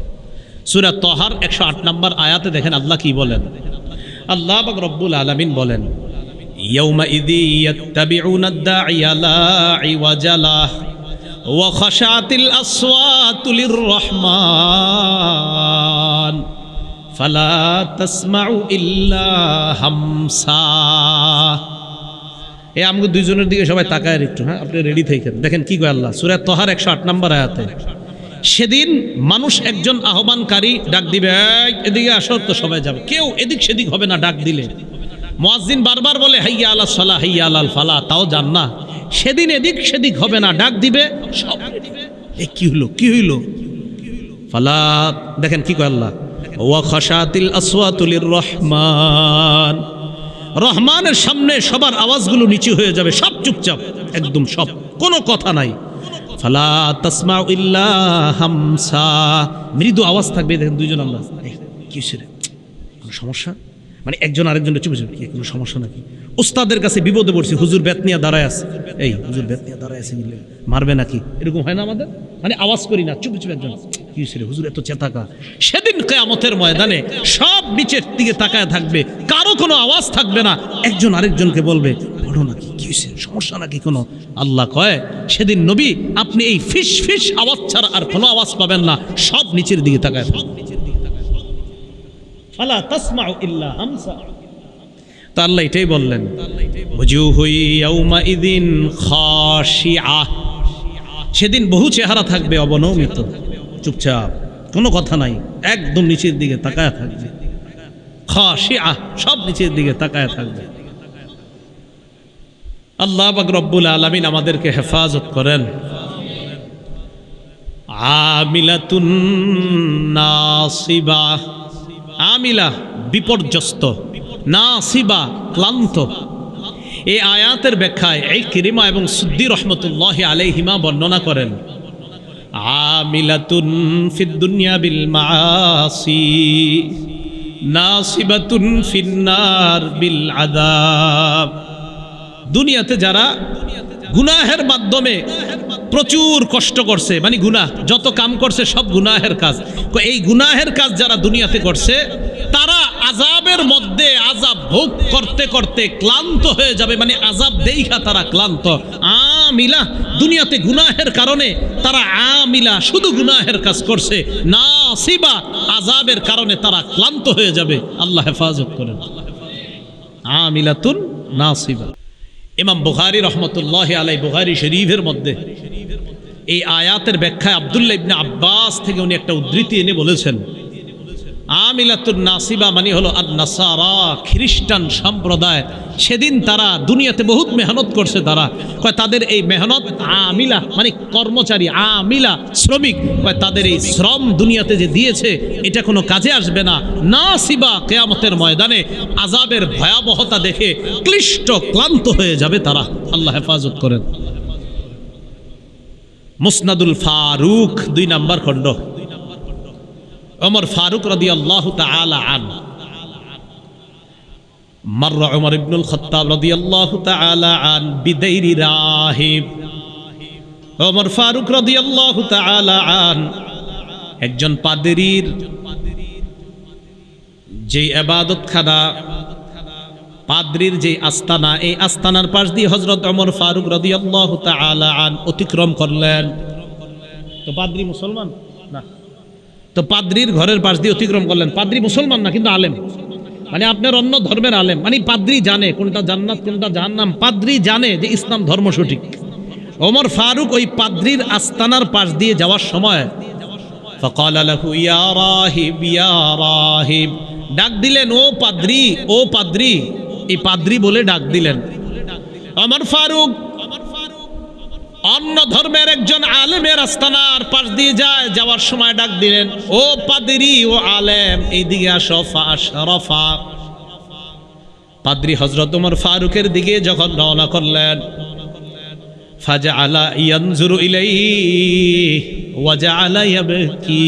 সূরা তাহার 108 নম্বর আয়াতে দেখেন আল্লাহ কি বলেন। আল্লাহ পাক রব্বুল আলামিন বলেন, ইয়াউমা ইযি ইয়াত্তাবিউনা আদ-দাঈয়া লা ইওয়াজা লাহ ওয়া খাশাতিল আসওয়াতু লির-রহমান ফালা তাসমাউ ইল্লা হামসা। এই আমাকে দুইজনের দিকে সবাই তাকায় একটু, হ্যাঁ আপনি রেডি থাকেন। দেখেন কি কয় আল্লাহ সূরা তাহার 108 নম্বর আয়াতে, সেদিন মানুষ একজন আহ্বানকারী ডাক দিবে, এদিকে আসো, তো সবাই যাবে, কেউ এদিক সেদিক হবে না ডাক দিলে। মুয়াজ্জিন বারবার বলে হাইয়া আলাস সালাহ হাইয়া আলাল ফালাহ, তাও যান না। সেদিন এদিক সেদিক হবে না, ডাক দিবে সব। কি হইল, কি হইল? ফালা, দেখেন কি কয় আল্লাহ, ওয়া খাশাতিল আসওয়াতু লির-রহমান। রহমানের সামনে সবার আওয়াজগুলো নিচু হয়ে যাবে, সব চুপচাপ, একদম সব, কোনো কথা নাই। ফালা তাসমাউ ইল্লা হামসা, মৃদু আওয়াজ থাকবে। দেখেন দুইজন আমরা, কি রে, কোনো সমস্যা? মানে একজন আরেকজনের চুপ চুপ, কি কোনো সমস্যা নাকি? উস্তাদের কাছে বিপদে পড়ছি, হুজুর বেত নিয়ে দাঁড়ায় আছে, এই হুজুর বেত নিয়ে দাঁড়ায় আছে, মারবে নাকি, এরকম হয় না আমাদের? মানে আওয়াজ করি না, চুপ চুপ একজন, কি রে হুজুর এত চেতাকা? সেদিন কিয়ামতের ময়দানে সব নিচের দিকে তাকায় থাকবে, কারো কোনো আওয়াজ থাকবে না। একজন আরেকজনকে বলবে, বড় নাকি, কি হয়েছে, সমস্যা নাকি কোনো? আল্লাহ কয় সেদিন নবী আপনি এই ফিস ফিস আওয়াজ ছাড়া আর কোনো আওয়াজ পাবেন না, সব নিচের দিকে তাকায় থাকবে। ফালা তাসমাউ ইল্লা হামসা। তা আল্লাহ এটাই বললেন, ওয়াজুহু ইয়াউমাইদিন খাশিআ। সেদিন বহু চেহারা থাকবে অবনমিত, চুপচাপ, কোনো কথা নাই, একদম নিচের দিকে তাকায় থাকবে। খাশিআ, সব নিচের দিকে তাকায় থাকবে। আল্লাহ পাক রব্বুল আলামিন আমাদেরকে হেফাজত করেন। আমিলাতুন নাসিবা। আমিলা বিপর্যস্ত, নাসিবা ক্লান্ত। এই আয়াতের ব্যাখ্যায় ইকরিমা এবং সুদ্দি রহমতুল্লাহি আলাইহিমা বর্ণনা করেন, আমিলাতুন ফিদ দুনিয়া বিল মাআসি নাসিবাতুন ফিন্নার বিল আযাব। দুনিয়াতে যারা গুনাহের মাধ্যমে প্রচুর কষ্ট করছে, মানে গুনাহ যত কাম করছে সব গুনাহের কাজ, এই গুনাহের কাজ যারা দুনিয়াতে করছে তারা আযাবের মধ্যে আযাব ভোগ করতে করতে ক্লান্ত হয়ে যাবে, মানে আযাব দেইখা তারা ক্লান্ত। আমিলা, দুনিয়াতে গুনাহের কারণে তারা আমিলা, শুধু গুনাহের কাজ করছে। নাসিবা, আযাবের কারণে তারা ক্লান্ত হয়ে যাবে। আল্লাহ হেফাজত করেন। আমিলাতুন নাসিবা। ইমাম বুখারী রহমতুল্লাহি আলাইহি বুখারী শরীফের মধ্যে এই আয়াতের ব্যাখ্যায় আব্দুল্লাহ ইবনে আব্বাস থেকে উনি একটা উদ্ধৃতি এনে বলেছেন, আমিলাতুন নাসিবা মানে হলো আন-নাসারা, খ্রিস্টান সম্প্রদায়। সেদিন তারা দুনিয়াতে বহুত মেহনত করছে, তারা কয় তাদের এই মেহনত, আমিলা মানে কর্মচারী, আমিলা শ্রমিক, কয় তাদের এই শ্রম দুনিয়াতে যে দিয়েছে এটা কোনো কাজে আসবে না। নাসিবা, কিয়ামতের ময়দানে আযাবের ভয়াবহতা দেখে ক্লিষ্ট ক্লান্ত হয়ে যাবে তারা। আল্লাহ হেফাজত করেন। মুসনাদুল ফারুক 2 নম্বর খণ্ড। ওমর ফারুক রাদিয়াল্লাহু তাআলা আনহু, মাররা ওমর ইবনুল খাত্তাব রাদিয়াল্লাহু তাআলা আন বিদাইরি রাহিব। ওমর ফারুক রাদিয়াল্লাহু তাআলা আন একজন পাদ্রীর যে ইবাদতখানা, পাদ্রীর যে আস্তানা, এই আস্তানার পাশ দিয়ে হযরত ওমর ফারুক রাদিয়াল্লাহু তাআলা আন অতিক্রম করলেন। তো পাদ্রী মুসলমান না, তো পাদ্রীর ঘরের পাশ দিয়ে অতিক্রম করলেন। পাদ্রী মুসলমান না কিন্তু আলেম, মানে আপনার অন্য ধর্মের আলেম, মানে পাদ্রী জানে কোনটা জান্নাত কোনটা জাহান্নাম, পাদ্রী জানে যে ইসলাম ধর্ম সঠিক। ওমর ফারুক ওই পাদ্রীর আস্তানার পাশ দিয়ে যাওয়ার সময় ফাকালা লাহু ইয়া রাহিব ইয়া রাহিব, ডাক দিলেন, ও পাদ্রী, ও পাদ্রী। এই পাদ্রী বলে ডাক দিলেন। ওমর ফারুক অন্য ধর্মের একজন আলেমের আস্তানার পাশ দিয়ে যাওয়ার সময় ডাক দিলেন, ও পাদ্রী, ও আলেম, এইদিকে আসো। ফাশরাফা, পাদ্রী হযরত ওমর ফারুকের দিকে যখন রওনা করলেন, ফাজআলা ইয়ানজুরু ইলাইহি ওয়া জাআলা ইয়াবকি।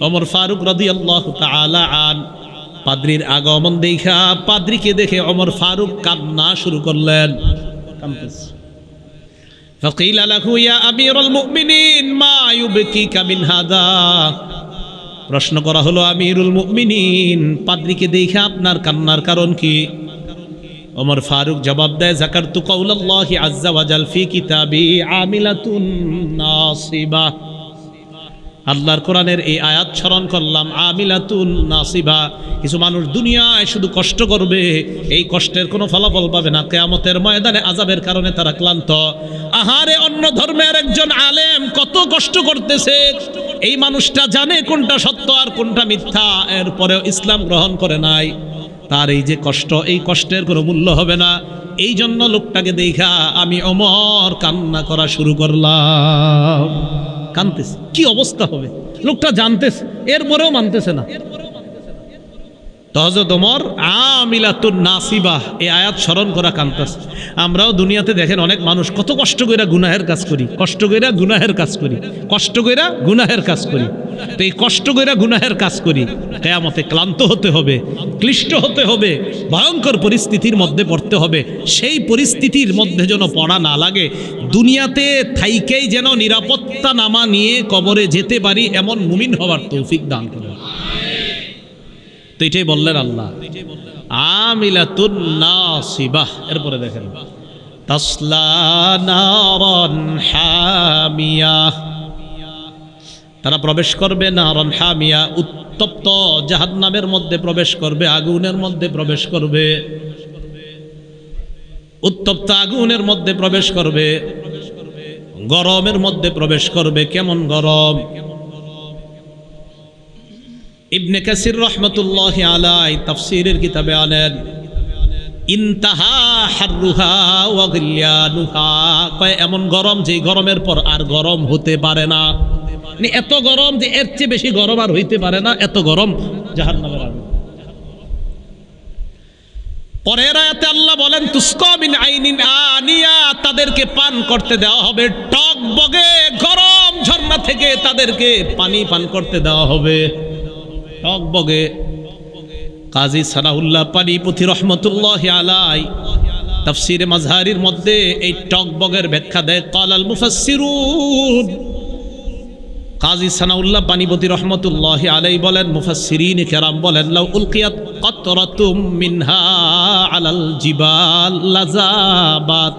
ওমর ফারুক রাদিয়াল্লাহু তাআলা আন পাদ্রীর আগমন দেখা, পাদ্রীকে দেখে ওমর ফারুক কান্না শুরু করলেন, কাঁদতেছে। فقيل له يا أمير المؤمنين ما يبكيك من هذا। প্রশ্ন করা হলো, আমিরুল মুমিনিন, পাদ্রীকে দেখে আপনার কান্নার কারণ কি? ওমর ফারুক জবাব দেয়, যাকারতু কাউলাল্লাহি আযজা ওয়া জাল ফি কিতাবি আমিলাতুন নাসিবা। আল্লাহর কোরআনের এই আয়াত স্মরণ করলাম, আমিলাতুন নাসিবা। কিছু মানুষ দুনিয়ায় শুধু কষ্ট করবে, এই কষ্টের কোনো ফলাফল পাবে না, কিয়ামতের ময়দানে আযাবের কারণে তারা ক্লান্ত। আহারে, অন্য ধর্মের একজন আলেম কত কষ্ট করতেছে, এই মানুষটা জানে কোনটা সত্য আর কোনটা মিথ্যা, এরপরেও ইসলাম গ্রহণ করে নাই। তার এই যে কষ্ট, এই কষ্টের কোনো মূল্য হবে না। এই জন্য লোকটাকে দেখা আমি ওমর কান্না করা শুরু করলাম। কানতেছে, কি অবস্থা হবে? লোকটা জানতেছে, এরপরেও মানতেছে না। তো হযরত ওমর আমিলাতুন নাসিবা এই আয়াত স্মরণ করা কানতেছে। আমরাও দুনিয়াতে দেখেন অনেক মানুষ কত কষ্ট কইরা গুনাহের কাজ করি, কষ্ট কইরা গুনাহের কাজ করি, কষ্ট কইরা গুনাহের কাজ করি। তো এই কষ্ট কইরা গুনাহের কাজ করি, কিয়ামতে ক্লান্ত হতে হবে, ক্লিষ্ট হতে হবে, ভয়ঙ্কর পরিস্থিতির মধ্যে পড়তে হবে। সেই পরিস্থিতির মধ্যে যেন পড়া না লাগে, দুনিয়াতে থাইকেই যেন নিরাপত্তা নামা নিয়ে কবরে যেতে পারি, এমন মুমিন হওয়ার তৌফিক দান করুন। তো এটাই বললেন আল্লাহ, আমিলাতুন নাসিবাহ। এরপরে দেখেন, তাসলা নারান হামিয়া, তারা প্রবেশ করবে নারান হামিয়া, উত্তপ্ত জাহান্নামের মধ্যে প্রবেশ করবে, আগুনের মধ্যে প্রবেশ করবে, উত্তপ্ত আগুনের মধ্যে প্রবেশ করবে, গরমের মধ্যে প্রবেশ করবে। কেমন গরম? ইবনে কাসির রহমতুল্লাহি আলাইহি তাফসীরের কিতাবে আনেন, ইনতাহা হাররুহা ওয়া গিলয়ানুহা, কয় এমন গরম যে গরমের পর আর গরম হতে পারে না, মানে এত গরম যে এর চেয়ে বেশি গরম আর হইতে পারে না, এত গরম জাহান্নামের আগুন। পরের আয়াতে আল্লাহ বলেন, তুসকা মিন আইনিন আনিয়া, তাদেরকে পান করতে দেওয়া হবে টকবগে গরম থেকে তাদেরকে পানি পান করতে দেওয়া হবে টকবগে। কাজী সানাউল্লাহ পানিপথী রহমতুল্লাহি আলাই তাফসিরে মাজহারির মধ্যে এই টকবগের ব্যাখ্যা দেয়। কালাল মুফাসসিরুন, কাজী সানাউল্লাহ পানিপথী রহমতুল্লাহি আলাই বলেন, মুফাসসিরিন কেরাম বলেন, লাউ উলকিয়াত কাতরাতুম মিনহা আলাল জিবাল লাযাবাত।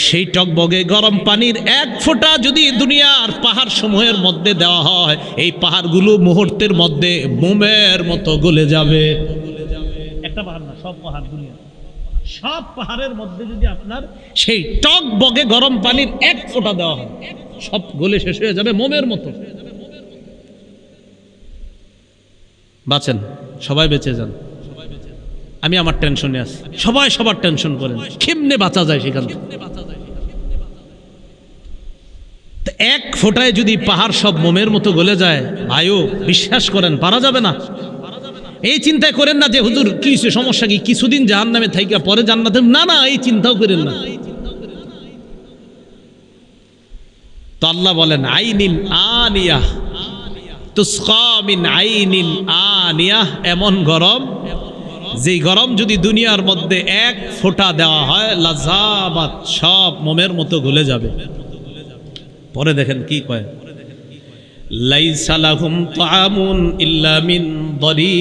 সেই টকবগে গরম পানির এক ফোঁটা যদি দুনিয়ার পাহাড় সমূহের মধ্যে দেওয়া হয়, এই পাহাড়গুলো মুহূর্তের মধ্যে মোমের মতো গলে যাবে। একটা পাহাড় না, সব পাহাড়, দুনিয়া সব পাহাড়ের মধ্যে যদি আপনার সেই টকবগে গরম পানির এক ফোঁটা দেওয়া হয়, সব গলে শেষ হয়ে যাবে মোমের মতো। বাঁচেন, সবাই বেঁচে যান। আমি আমার টেনশনে আছি, সবাই সবার টেনশন করেন, কেমনে বাঁচা যায় সেখান থেকে। এক ফোঁটায় যদি পাহাড় সব মোমের মতো গলে যায়, ভাইও বিশ্বাস করেন পারা যাবে না। এই চিন্তায় করেন না যে হুজুর কি সমস্যা, কি কিছুদিন জাহান্নামে থাইকা পরে জান্নাতে, না না, এই চিন্তাও করেন না। তো আল্লাহ বলেন, আইনিন আনিয়াহ তুসকা মিন আইনিন আনিয়াহ, এমন গরম, যেই গরম যদি দুনিয়ার মধ্যে এক ফোঁটা দেওয়া হয়, লাযাবাত, সব মোমের মতো গলে যাবে। পরে দেখেন কি কয়, লাইসা লাহুম তাআমুন ইল্লা মিন দরি',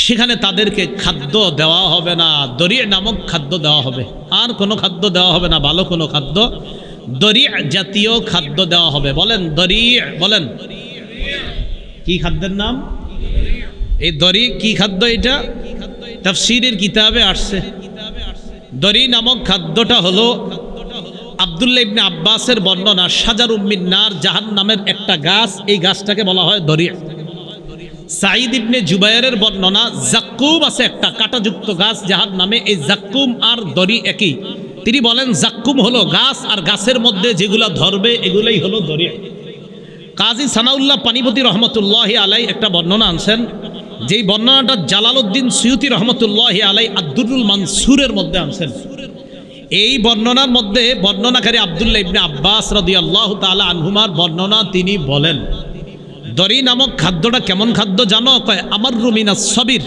সেখানে তাদেরকে খাদ্য দেওয়া হবে না, দরি' নামক খাদ্য দেওয়া হবে। আর কোনো খাদ্য দেওয়া হবে না, ভালো কোনো খাদ্য, দরি' জাতীয় খাদ্য দেওয়া হবে। বলেন দরি', বলেন কি খাদ্যের নাম? এই দরি কি খাদ্য? এটা তাফসীরের কিতাবে আসছে। দরি নামক খাদ্যটা হলো আব্দুল্লাহ ইবনে আব্বাসের বর্ণনা, শাজারুম মিন নার, জাহান্নামের একটা গাছ, এই গাছটাকে বলা হয় দরি। সাঈদ ইবনে জুবায়েরের বর্ণনা, জাক্কুম আছে একটা কাঁটাযুক্ত গাছ জাহান্নামে, এই জাক্কুম আর দরি একই। তিনি বলেন জাক্কুম হলো গাছ, আর গাছের মধ্যে যেগুলা ধরবে এগুলোই হলো দরি। কাজী সানাউল্লাহ পানিপথী রহমতুল্লাহি আলাই একটা বর্ণনা আনছেন, যেই বর্ণনাটা জালালউদ্দিন সুয়ুতি রহমতুল্লাহি আলাই আদ-দুররুল মানসুরের মধ্যে আনছেন। এই বর্ণনার মধ্যে বর্ণনাকারী আব্দুল্লাহ ইবনে আব্বাস রাদিয়াল্লাহু তাআলা আনহুমার বর্ণনা, তিনি বলেন দরি নামক খাদ্যটা কেমন খাদ্য জানো? কয় আমাররু মিনাস সবির,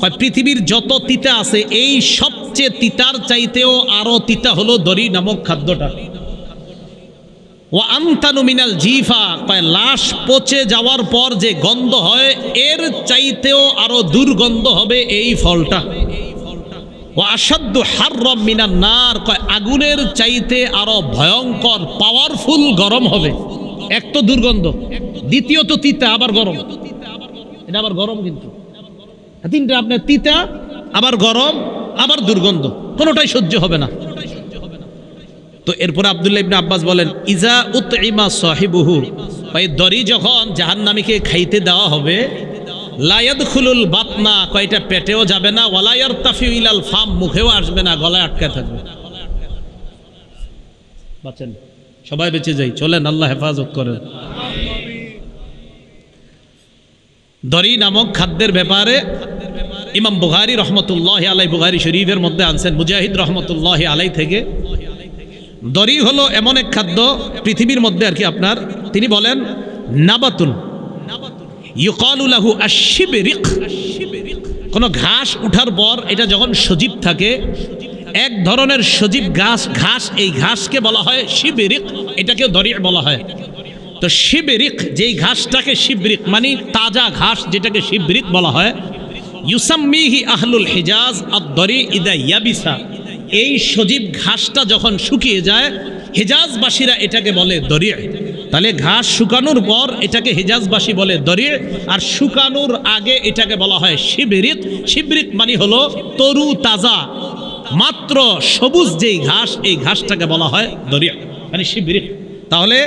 কয় পৃথিবীর যত তিতা আছে এই সবচেয়ে তিতার চাইতেও আরো তিতা হলো দরি নামক খাদ্যটা। ও আনতানু মিনাল জিফা, কয় লাশ পচে যাওয়ার পর যে গন্ধ হয় এর চাইতেও আরো দুর্গন্ধ হবে এই ফলটা। ও আসাদ্দু হাররাম মিনান নার, কয় আগুনের চাইতে আরো ভয়ঙ্কর পাওয়ারফুল গরম হবে। এক তো দুর্গন্ধ, দ্বিতীয়ত তিতা, আবার গরম। এটা আবার গরম, কিন্তু তিনটা আপনার তিতা, আবার গরম, আবার দুর্গন্ধ, কোনোটাই সহ্য হবে না। তো এরপর আব্দুল্লাহ ইবনে আব্বাস বলেন, ইজা উতইমা সাহিবুহু, এই দরি যখন জাহান্নামীকে খাইতে দেওয়া হবে, লা ইয়াদখুলুল বাতনা, কয়টা পেটেও যাবে না, ওয়ালা ইয়ারতাফিউ ইলাল ফাম, মুখেও আসবে না, গলায় আটকে থাকবে। বাঁচেন, সবাই বেঁচে যাই, চলেন, আল্লাহ হেফাজত করেন। দরি নামক খাদ্যের ব্যাপারে ইমাম বুখারী রহমতুল্লাহি আলাই বুখারী শরীফের মধ্যে আনছেন, মুজাহিদ রহমতুল্লাহি আলাই থেকে, দরি হলো এমন এক খাদ্য পৃথিবীর মধ্যে আর কি আপনার, তিনি বলেন নাবাতুন ইউকালু লাহু আশ-শিবরিক, কোন ঘাস উঠার পর এটা যখন সজীব থাকে, এক ধরনের সজীব ঘাস, এই ঘাসকে বলা হয় শিবরিক, এটাকে দরি বলা হয়। তো শিবরিক, যেই ঘাসটাকে শিবরিক মানে তাজা ঘাস, যেটাকে শিবরিক বলা হয়, ইউসাম্মিহি আহলুল হিজাজ আদ-দরি ইদা ইয়াবিসা, এই সজীব ঘাসটা যখন শুকিয়ে যায় হিজাজবাসীরা এটাকে বলে দরি। তাহলে ঘাস শুকানোর পর এটাকে হিজাজবাসী বলে দরি, আর শুকানোর আগে এটাকে বলা হয় শিবরিক। শিবরিক মানে হলো তরু তাজা মাত্র সবুজ যেই ঘাস, এই ঘাসটাকে বলা হয় দরি মানে শিবরিক। তাহলে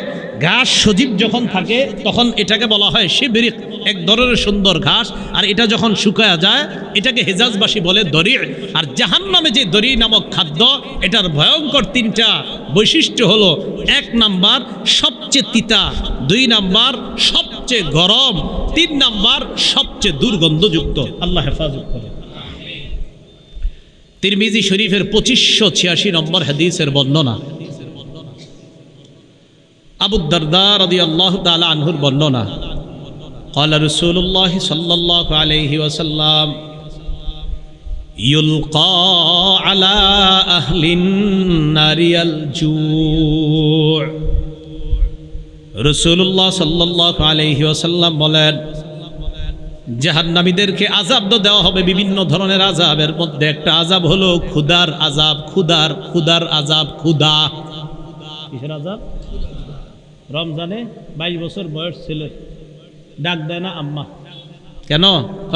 ঘাস সজীব যখন থাকে তখন এটাকে বলা হয় শিবরিক, এক ধরনের সুন্দর ঘাস, আর এটা যখন শুকায়া যায় এটাকে হিজাজবাসী বলে দরি। আর জাহান্নামে যে দরি নামক খাদ্য, এটার ভয়ঙ্কর তিনটা বৈশিষ্ট্য হলো, 1 নাম্বার সবচেয়ে তিতা, 2 নাম্বার সবচেয়ে গরম, 3 নাম্বার সবচেয়ে দুর্গন্ধযুক্ত। আল্লাহ হেফাজত করে। তিরমিজি শরীফের 2586 নম্বর হাদিসের বর্ণনা, আবু দারদা রাদিয়াল্লাহু তাআলা আনহুর বর্ণনা, قال رسول الله صلى الله عليه وسلم يلقى على أهل النار الجوع। রাসূলুল্লাহ সাল্লাল্লাহু আলাইহি ওয়াসাল্লাম বলেন, জাহান্নামীদেরকে আযাব দেওয়া হবে বিভিন্ন ধরনের আযাবের মধ্যে একটা আযাব হলো ক্ষুধার আযাব। ক্ষুধার আযাব। ক্ষুধা কিসের আযাব? রমজানে 22 বছর বয়স ছেলে ডাক দেয় না আম্মা, কেন?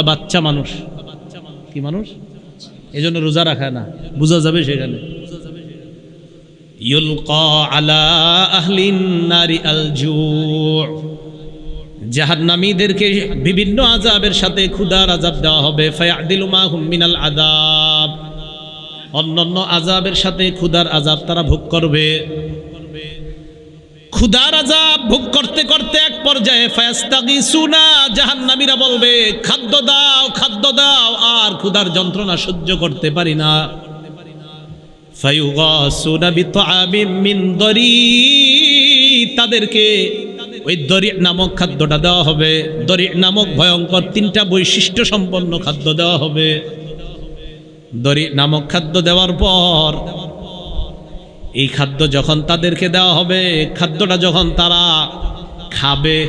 বাচ্চা মানুষ। কি মানুষ? এই জন্য রোজা রাখায় না, বোঝা যাবে সেখানে। ইউলকা আলা আহলিন নারি আল জু', জাহান্নামীদেরকে বিভিন্ন আযাবের সাথে ক্ষুধার আযাব দেওয়া হবে। ফায়াদিলু মা হুম মিনাল আযাব, অন্যান্য আযাবের সাথে ক্ষুধার আযাব তারা ভোগ করবে। ক্ষুধার আযাব ভোগ করতে করতে এক পর্যায়ে ফায়াস্তাগিসুনা, জাহান্নামীরা বলবে খাদ্য দাও, খাদ্য দাও, আর ক্ষুধার যন্ত্রণা সহ্য করতে পারি না। ফায়ুগাসুনা বিতআমিন মিন দরি, তাদেরকে ওই দরি নামক খাদ্যটা দেওয়া হবে। দরি নামক ভয়ঙ্কর 3টা বৈশিষ্ট্য সম্পন্ন খাদ্য দেওয়া হবে। দরি নামক খাদ্য দেওয়ার পর এই খাদ্য যখন তাদেরকে দেওয়া হবে, খাদ্যটা যখন তারা খাবে,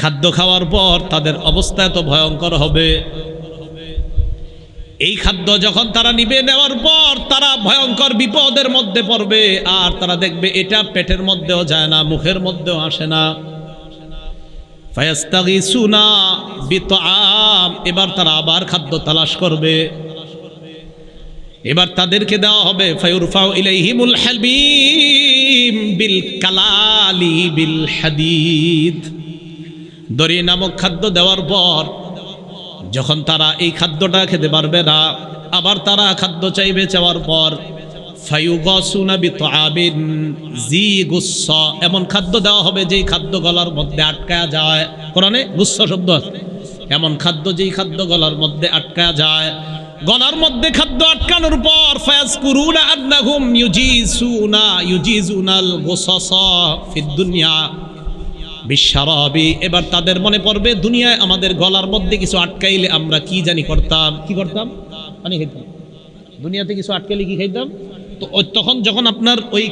খাদ্য খাওয়ার পর তাদের অবস্থা এত ভয়ঙ্কর হবে। এই খাদ্য যখন তারা নিবে, নেওয়ার পর তারা ভয়ঙ্কর বিপদের মধ্যে পড়বে। আর তারা দেখবে এটা পেটের মধ্যেও যায় না, মুখের মধ্যেও আসে না। ফায়াস্তাগিসুনা বিতআম, এবার তারা আবার খাদ্য তালাশ করবে। এবার তাদেরকে দেওয়া হবে ফায়ুরফাউ ইলাইহিমুল হাবিম বিল কালালি বিল হাদিদ। দরি নামক খাদ্য দেওয়ার পর যখন তারা এই খাদ্যটা খেতে পারবে না, আবার তারা খাদ্য চাইবে। চাওয়ার পর ফায়ুগাসুনা বিতআবিন জি গুসসা, এমন খাদ্য দেওয়া হবে যেই খাদ্য গলার মধ্যে আটকায়া যায়। কোরআনে গুসসা শব্দ আছে, এমন খাদ্য যেই খাদ্য গলার মধ্যে আটকায়া যায়। গলার মধ্যে খাদ্য আটকানোর পর ফায়াজকুরুনা আন্নাহুম ইউজিজুনাল গুসাসা ফিদ দুনিয়া বিশরাবি, এবার তাদের মনে পড়বে দুনিয়ায় আমাদের গলার মধ্যে কিছু আটকাইলে আমরা কি জানি করতাম। কি করতাম? পানি খাইতাম। দুনিয়াতে কিছু আটকাইলে কি খাইতাম? তো তখন যখন আপনার ওই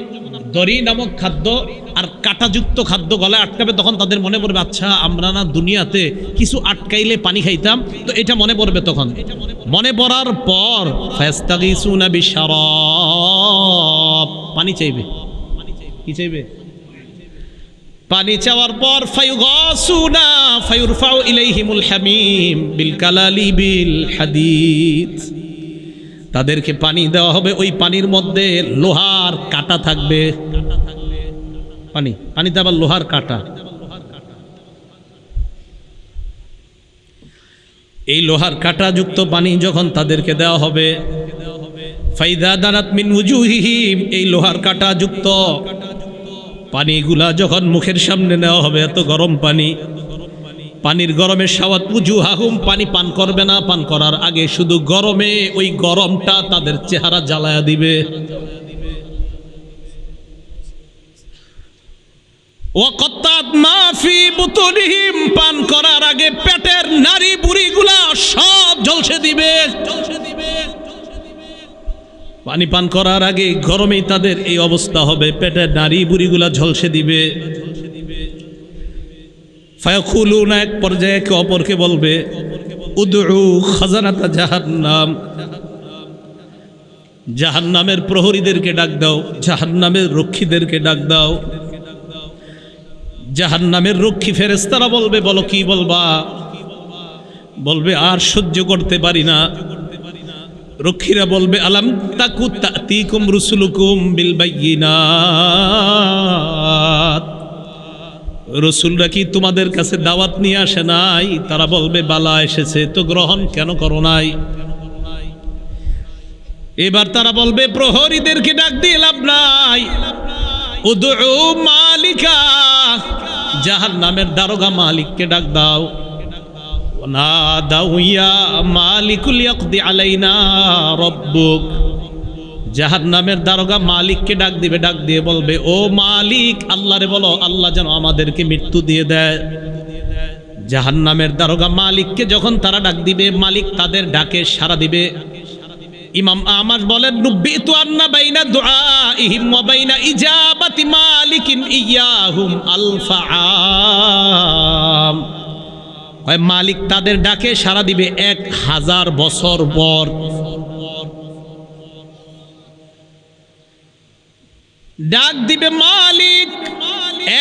দরি নামক খাদ্য আর কাঁটাযুক্ত খাদ্য গলায় আটকাবে, তখন তাদের মনে পড়বে আচ্ছা আমরা না দুনিয়াতে কিছু আটকাইলে পানি খাইতাম। তো এটা মনে পড়বে। তখন মনে পড়ার পর ফায়াস্তাগিসুনা বিশরাব, পানি চাইবে। কি চাইবে? পানি চাওয়ার পর ফায়ুগাসুনা ফায়ুরফাউ ইলাইহিমুল হামিম বিল কালালি বিল হাদিদ, তাদেরকে পানি দেওয়া হবে। ওই পানির মধ্যে লোহার কাঁটা থাকবে। পানিতে আবার লোহার কাঁটা। এই লোহার কাঁটা যুক্ত পানি যখন তাদেরকে দেওয়া হবে, ফাইদা দানাত মিন উজুহিহিম, এই লোহার কাঁটা যুক্ত পানিগুলা যখন মুখের সামনে নেওয়া হবে, এত গরম পানি, পানির গরমের সাওয়াত উজুহাহুম, পানি পান করবে না। পান করার আগে শুধু গরমে ওই গরমটা তাদের চেহারা জ্বালায়া দিবে। ওয়াকাত্তাত মা ফি বুতুনিহিম, পান করার আগে পেটের নারী বুড়িগুলা সব ঝলসে দিবে। পানি পান করার আগে গরমেই তাদের এই অবস্থা হবে, পেটের নারী বুড়িগুলা ঝলসে দিবে। ফায়াকুলুনা, এক পর্যায়ে একে অপরকে বলবে উদউ খাজানাতা জাহান্নাম, জাহান্নামের প্রহরীদেরকে ডাক দাও, জাহান্নামের রক্ষীদেরকে ডাক দাও। জাহান্নামের রক্ষী ফেরেশতারা বলবে বলো কি বলবা? বলবে আর সহ্য করতে পারি না। রক্ষীরা বলবে আলাম তাকু তাতিকুম রুসুলুকুম বিল বায়িনাত, রসুলরা কি তোমাদের কাছে দাওয়াত নিয়ে আসে নাই? তারা বলবে বালা এসেছে, তো গ্রহণ কেন করো নাই? এবার তারা বলবে প্রহরীদেরকে ডাক দিয়ে লাভ নাই, উদউ মালিকা, জাহান্নামের দারোগা মালিককে ডাক দাও। নাদাউ ইয়া মালিকুল ইয়াকদি আলাইনা রাব্বুক, জাহান্নামের দারোগা মালিককে ডাক দিবে, ডাক দিয়ে বলবে, ও মালিক, আল্লাহরে বলো আল্লাহ যেন আমাদেরকে মৃত্যু দিয়ে দেয়। জাহান্নামের দারোগা মালিককে যখন তারা ডাক দিবে, মালিক তাদের ডাকে সাড়া দিবে। ইমাম আহমদ বলেন, নুব্বিতু আন্না বাইনা দুআইহিম ওয়া বাইনা ইজাবাতি মালিকিন ইয়াহুম আলফা আম। মালিক তাদের ডাকে সাড়া দিবে 1000 বছর পর। ডাক দিবে মালিক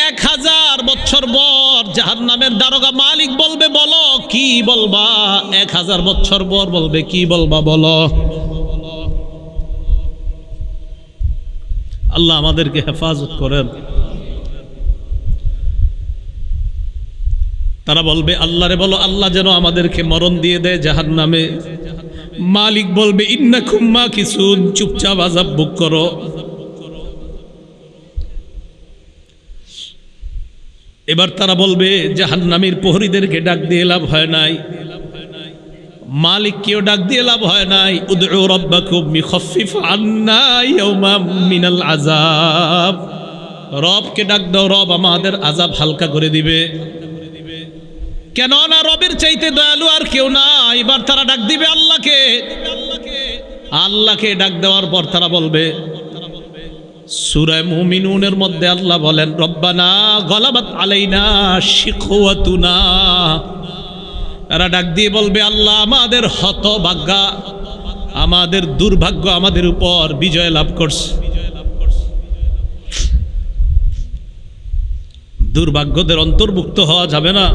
1000 বছর পর। জাহান্নামের দারোগা মালিক বলবে, বলো কি বলবা? 1000 বছর পর বলবে, কি বলবা বলো। আল্লাহ আমাদেরকে হেফাজত করেন। তারা বলবে, আল্লাহরে বলো আল্লাহ যেন আমাদেরকে মরণ দিয়ে দেয় জাহান্নামে। মালিক বলবে, ইন্নাকুম মাকিসুন, চুপচাপ আযাব ভোগ করো। এবার তারা বলবে, জাহান্নামীর প্রহরীদেরকে ডাক দিয়ে লাভ হয় নাই, মালিককেও ডাক দিয়ে লাভ হয় নাই। উদউ রাব্বাকুম ইখাফফিফ আন্না ইয়াওমান মিনাল আযাব, রবকে ডাক দাও, রব আমাদের আযাব হালকা করে দিবে। কেন না রবের চাইতে দয়ালু আর কেউ না। এবার তারা ডাক দিবে আল্লাহকে। আল্লাহকে ডাক দেওয়ার পর তারা বলবে, সূরা মুমিনুনের মধ্যে আল্লাহ বলেন, রব্বানা গলাবাত আলাইনা শিকওয়াতুনা। এরা ডাক দিয়ে বলবে, আল্লাহ আমাদের হতভাগ্য, আমাদের দুর্ভাগ্য আমাদের উপর বিজয় লাভ করছে। দুর্ভাগ্যদের অন্তর্ভুক্ত হওয়া যাবে না।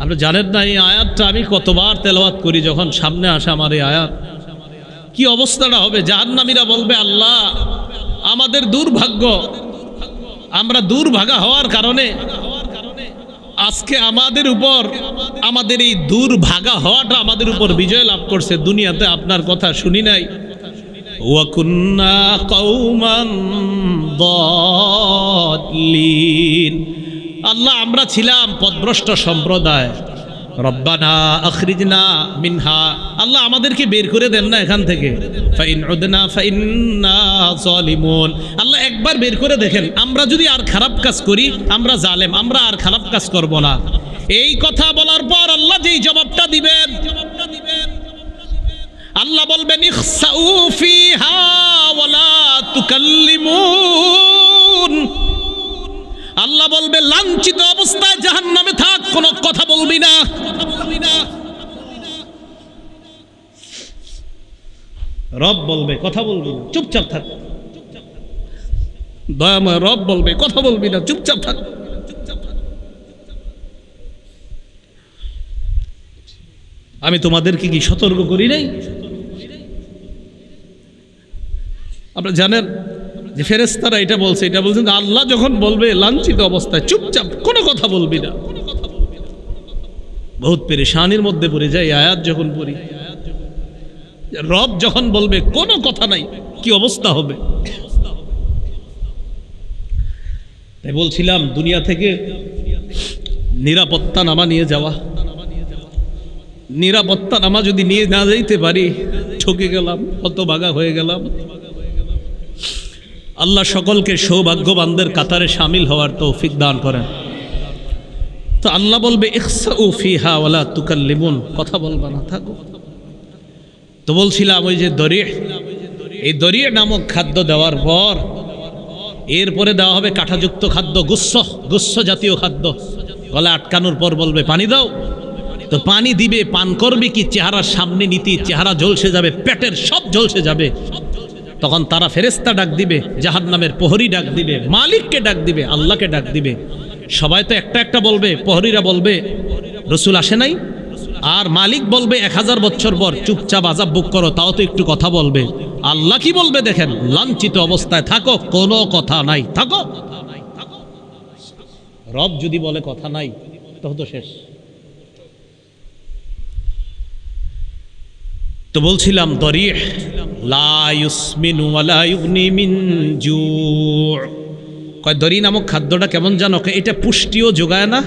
আপনি জানেন না এই আয়াতটা আমি কতবার তেলাওয়াত করি, যখন সামনে আসে আমার এই আয়াত, কি অবস্থাটা হবে। জাহান্নামীরা বলবে, আল্লাহ আমাদের দুর্ভাগ্য, আমরা দুর্ভাগা হওয়ার কারণে আজকে আমাদের উপর, আমাদের এই দুর্ভাগা হওয়াটা আমাদের উপর বিজয় লাভ করছে। দুনিয়াতে আপনার কথা শুনি নাই। ওয়া কুন্না কওমান দাল্লিন, আল্লাহ আমরা ছিলাম পথভ্রষ্ট সম্প্রদায়। রব্বানা আখরিজনা মিনহা, আল্লাহ আমাদেরকে বের করে দেন না এখান থেকে। ফাইন উদনা ফাইন্না যালিমুন, আল্লাহ একবার বের করে দেখেন, আমরা যদি আর খারাপ কাজ করি, আমরা জালেম, আমরা আর খারাপ কাজ করব না। এই কথা বলার পর আল্লাহ যেই জবাবটা দিবেন, আল্লাহ বলবেন, ইখসাউ ফিহা ওয়ালা তুকাল্লিমুন। আল্লাহ বলবে, লাঞ্ছিত অবস্থায় জাহান্নামে থাক, কোনো কথা বলবি না। রব বলবে, কথা বলবি না, চুপচাপ থাক। দয়াময় রব বলবে, কথা বলবি না, চুপচাপ থাক। আমি তোমাদেরকে কি সতর্ক করি নাই? আপনারা জানেন যে ফেরেশতারা এটা বলছে, এটা বলছেন আল্লাহ যখন বলবে লাঞ্ছিত অবস্থায় চুপচাপ, কোনো কথা বলবি না। বহুত পেরেশানির মধ্যে পড়ে যায় আয়াত যখন পড়ি। রব যখন বলবে কোনো কথা নাই, কি অবস্থা হবে। তাই বলছিলাম, দুনিয়া থেকে নিরাপত্তা নামা নিয়ে যাওয়া, নিরাপত্তা নামা যদি নিয়ে না যাইতে পারি, ঠকে গেলাম, হতভাগা হয়ে গেলাম। আল্লাহ সকলকে সৌভাগ্যবানদের কাতারে শামিল হওয়ার তৌফিক দান করেন। তো আল্লাহ বলবে, ইখসাউ ফিহা ওয়ালা তুকাল্লিমুন, কথা বলবা না, থাকো। তো বলছিলাম ওই যে দরিহ, এই দরিহ নামক খাদ্য দেওয়ার পর এরপরে দেওয়া হবে কাঁটাযুক্ত খাদ্য, গুচ্ছ জাতীয় খাদ্য। গলা আটকানোর পর বলবে, পানি দাও। তো পানি দিবে, পান করবে কি চেহারার সামনে নিতে, চেহারা ঝলসে যাবে, পেটের সব ঝলসে যাবে। তখন তারা ফেরেশতা ডাক দিবে, জাহান্নামের প্রহরী ডাক দিবে, মালিককে ডাক দিবে, আল্লাহকে ডাক দিবে। সবাই তো একটা একটা বলবে। প্রহরীরা বলবে, রসুল আসে নাই। আর মালিক বলবে, 1000 বছর পর, চুপচাপ আযাব ভোগ করো, তাও তো একটু কথা বলবে। আল্লাহ কি বলবে দেখেন, লাঞ্ছিত অবস্থায় থাকো, কোনো কথা নাই, থাকো। রব যদি বলে কথা নাই, তখন তো শেষ। তো বলছিলাম, দরিহ লা ইউসমিনু ওয়ালা ইউগনি মিন জু'। কয় দরি নামক খাদ্যটা কেমন জানো? এটা পুষ্টিও যোগায় না,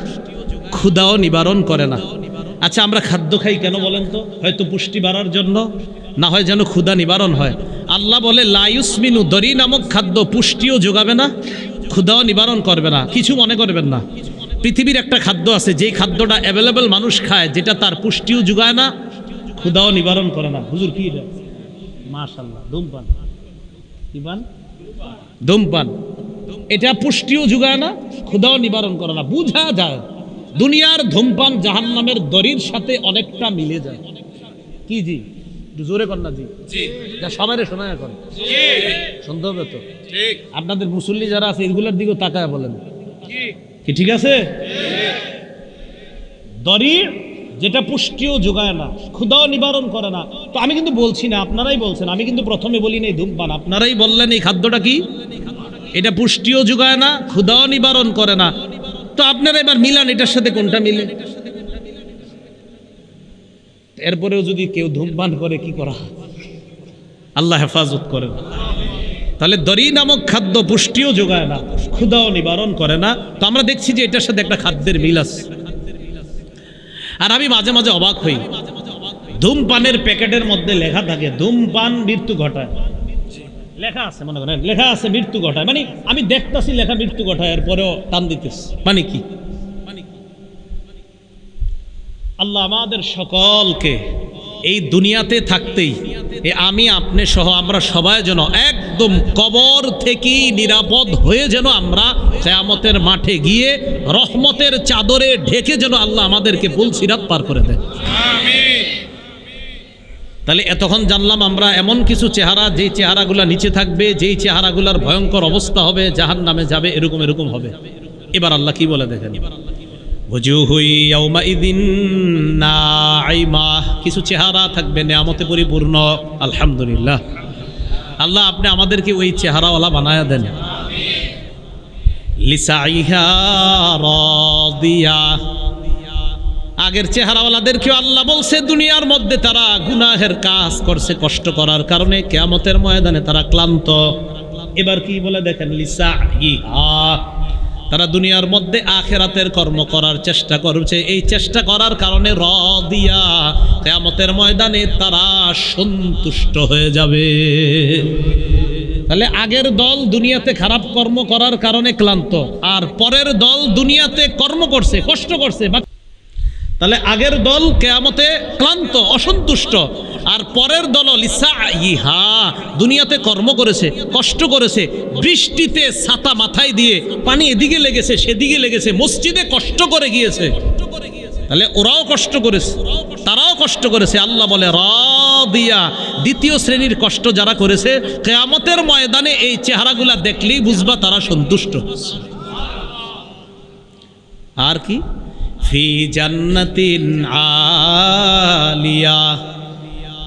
ক্ষুধাও নিবারণ করে না। আচ্ছা আমরা খাদ্য খাই কেন বলেন তো? হয়তো পুষ্টি বাড়ার জন্য, না হয় যেন ক্ষুধা নিবারণ হয়। আল্লাহ বলে লা ইউসমিনু, দরি নামক খাদ্য পুষ্টিও যোগাবে না, ক্ষুধাও নিবারণ করবে না। কিছু মনে করবেন না, পৃথিবীর একটা খাদ্য আছে যেই খাদ্যটা অ্যাভেলেবেল মানুষ খায়, যেটা তার পুষ্টিও যোগায় না, ক্ষুধাও নিবারণ করে না। হুজুর কি এটা? মাশাআল্লাহ, ধূমপান। কি পান? ধূমপান। এটা পুষ্টিও যোগায় না, ক্ষুধাও নিবারণ করে না। বুঝা যায় দুনিয়ার ধূমপান জাহান্নামের দড়ির সাথে অনেকটা মিলে যায়। কি জি? একটু জোরে কর না জি। যা সবাইরে শোনায় এখন শুনতে হবে তো। আপনাদের মুসল্লি যারা আছে এগুলোর দিকেও তাকায় বলেন কি ঠিক আছে? দড়ি যেটা পুষ্টিও যোগায় না, ক্ষুধাও নিবারণ করে না। তো আমি কিন্তু বলছি না, আপনারাই বলছেন, আমি কিন্তু প্রথমে বলি নাই ধূমপান, আপনারাই বললেন এই খাদ্যটা কি? এটা পুষ্টিও যোগায় না, ক্ষুধাও নিবারণ করে না। তো আপনারা এবার মিলান এটার সাথে কোনটা মিলে। এরপরেও যদি কেউ ধূমপান করে কি করা? আল্লাহ হেফাজত করেন। তাহলে দড়ি নামক খাদ্য পুষ্টিও যোগায় না, ক্ষুধাও নিবারণ করে না। তো আমরা দেখছি যে এটার সাথে একটা খাদ্যের মিল আছে। আর আমি মাঝে মাঝে অবাক হই, ধূমপানের প্যাকেটের মধ্যে লেখা থাকে ধূমপান মৃত্যু ঘটায়। লেখা আছে, মনে করেন লেখা আছে মৃত্যু ঘটায়, মানে আমি দেখতেছি লেখা মৃত্যু ঘটায়, এরপরেও টান দিতেছি। মানে কি? আল্লাহ আমাদের সকলকে এই দুনিয়াতে থাকতেই আমি আপনি সহ আমরা সবাই যেন একদম কবর থেকেই নিরাপদ হয়ে যেন আমরা কিয়ামতের মাঠে গিয়ে রহমতের চাদরে ঢেকে যেন আল্লাহ আমাদেরকে পুলসিরাত পার করে দেন। আমিন। তাহলে এতক্ষণ জানলাম আমরা এমন কিছু চেহারা, যেই চেহারাগুলা নিচে থাকবে, যেই চেহারাগুলার ভয়ঙ্কর অবস্থা হবে, জাহান্নামে যাবে, এরকম এরকম হবে। এবার আল্লাহ কি বলে দেখেন, কিছু চেহারা থাকবে নেয়ামতে পরিপূর্ণ। আলহামদুলিল্লাহ, আল্লাহ আপনি আমাদেরকে ওই চেহারাওয়ালা বানায়া দেন। লিসাইহা রাদিয়া, আগের চেহারাওয়ালাদেরকেও আল্লাহ বলছে দুনিয়ার মধ্যে তারা গুনাহের কাজ করছে, কষ্ট করার কারণে কিয়ামতের ময়দানে তারা ক্লান্ত। এবার কি বলে দেখেন, লিসাইহা, তারা দুনিয়ার মধ্যে আখিরাতের কর্ম করার চেষ্টা করছে, এই চেষ্টা করার কারণে রাদিয়া, কিয়ামতের ময়দানে তারা সন্তুষ্ট হয়ে যাবে। তাহলে আগের দল দুনিয়াতে খারাপ কর্ম করার কারণে ক্লান্ত, আর পরের দল দুনিয়াতে কর্ম করছে, কষ্ট করছে। তাহলে আগের দল কিয়ামতে ক্লান্ত, অসন্তুষ্ট, আর পরের দল লিসাইহা, দুনিয়াতে কর্ম করেছে, কষ্ট করেছে, বৃষ্টিতে ছাতা মাথায় দিয়ে পানি এদিকে লেগেছে সেদিকে লেগেছে, মসজিদে কষ্ট করে গিয়েছে। তাহলে ওরাও কষ্ট করেছে, তারাও কষ্ট করেছে। আল্লাহ বলে রাদিয়া, দ্বিতীয় শ্রেণীর কষ্ট যারা করেছে, কিয়ামতের ময়দানে এই চেহারাগুলা দেখলেই বুঝবা তারা সন্তুষ্ট। আর কি, ফি জান্নাতিন আলিয়া,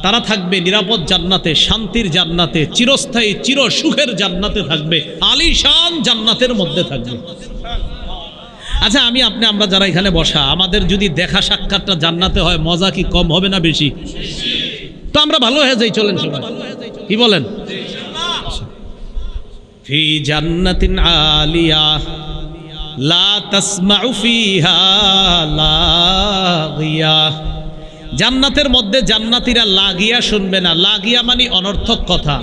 তারা থাকবে নিরাপদ জান্নাতে, শান্তির জান্নাতে, চিরস্থায়ী চির সুখের জান্নাতে থাকবে, আলিশান জান্নাতের মধ্যে থাকবে। আচ্ছা আমি আপনি আমরা যারা এখানে বসা, আমাদের যদি দেখা সাক্ষাৎটা জান্নাতে হয়, মজা কি কম হবে না বেশি? তো আমরা ভালো হয়ে যাই, চলেন সবাই, কি বলেন? ফি জান্নাতিন আলিয়া লা তাসমাউ ফিহা লাগিয়া, জান্নাতের মধ্যে জান্নাতীরা লাগিয়া শুনবে না। লাগিয়া মানে অনর্থক কথা।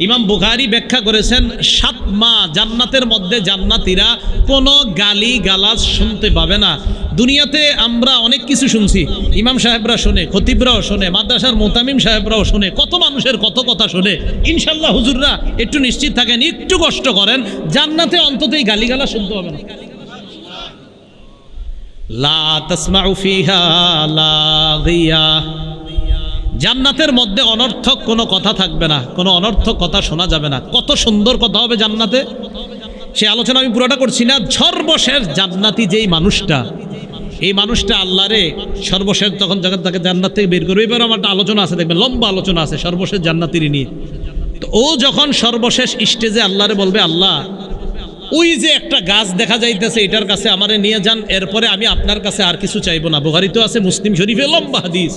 ইমাম বুখারী ব্যাখ্যা করেছেন 7 মাহ জান্নাতের মধ্যে জান্নাতীরা কোনো গালি গালাজ শুনতে পাবে না। দুনিয়াতে আমরা অনেক কিছু শুনছি, ইমাম সাহেবরা শোনে, খতিবরাও শোনে, মাদ্রাসার মোতামিম সাহেবরাও শোনে, কত মানুষের কত কথা শোনে। ইনশাল্লাহ হুজুররা একটু নিশ্চিত থাকেন, একটু কষ্ট করেন, জান্নাতে অন্তত এই গালি গালাজ শুনতে হবে না। লা তাসমাউ ফিহা লাগিয়া, জান্নাতের মধ্যে অনর্থক কোনো কথা থাকবে না, কোনো অনর্থক কথা শোনা যাবে না। কত সুন্দর কথা হবে জান্নাতে, সে আলোচনা আমি পুরোটা করছি না। সর্বশেষ জান্নাতি যেই মানুষটা, এই মানুষটা আল্লাহরে সর্বশেষ তখন যখন তাকে জান্নাত থেকে বের করবে, এবার আমার একটা আলোচনা আছে, দেখবেন লম্বা আলোচনা আছে সর্বশেষ জান্নাতির নিয়ে। তো ও যখন সর্বশেষ স্টেজে আল্লাহরে বলবে, আল্লাহ ওই যে একটা গাছ দেখা যাইতেছে, এটার কাছে আমারে নিয়ে যান, এরপরে আমি আপনার কাছে আর কিছু চাইবো না। বুখারীতে আছে, মুসলিম শরীফে লম্বা হাদিস।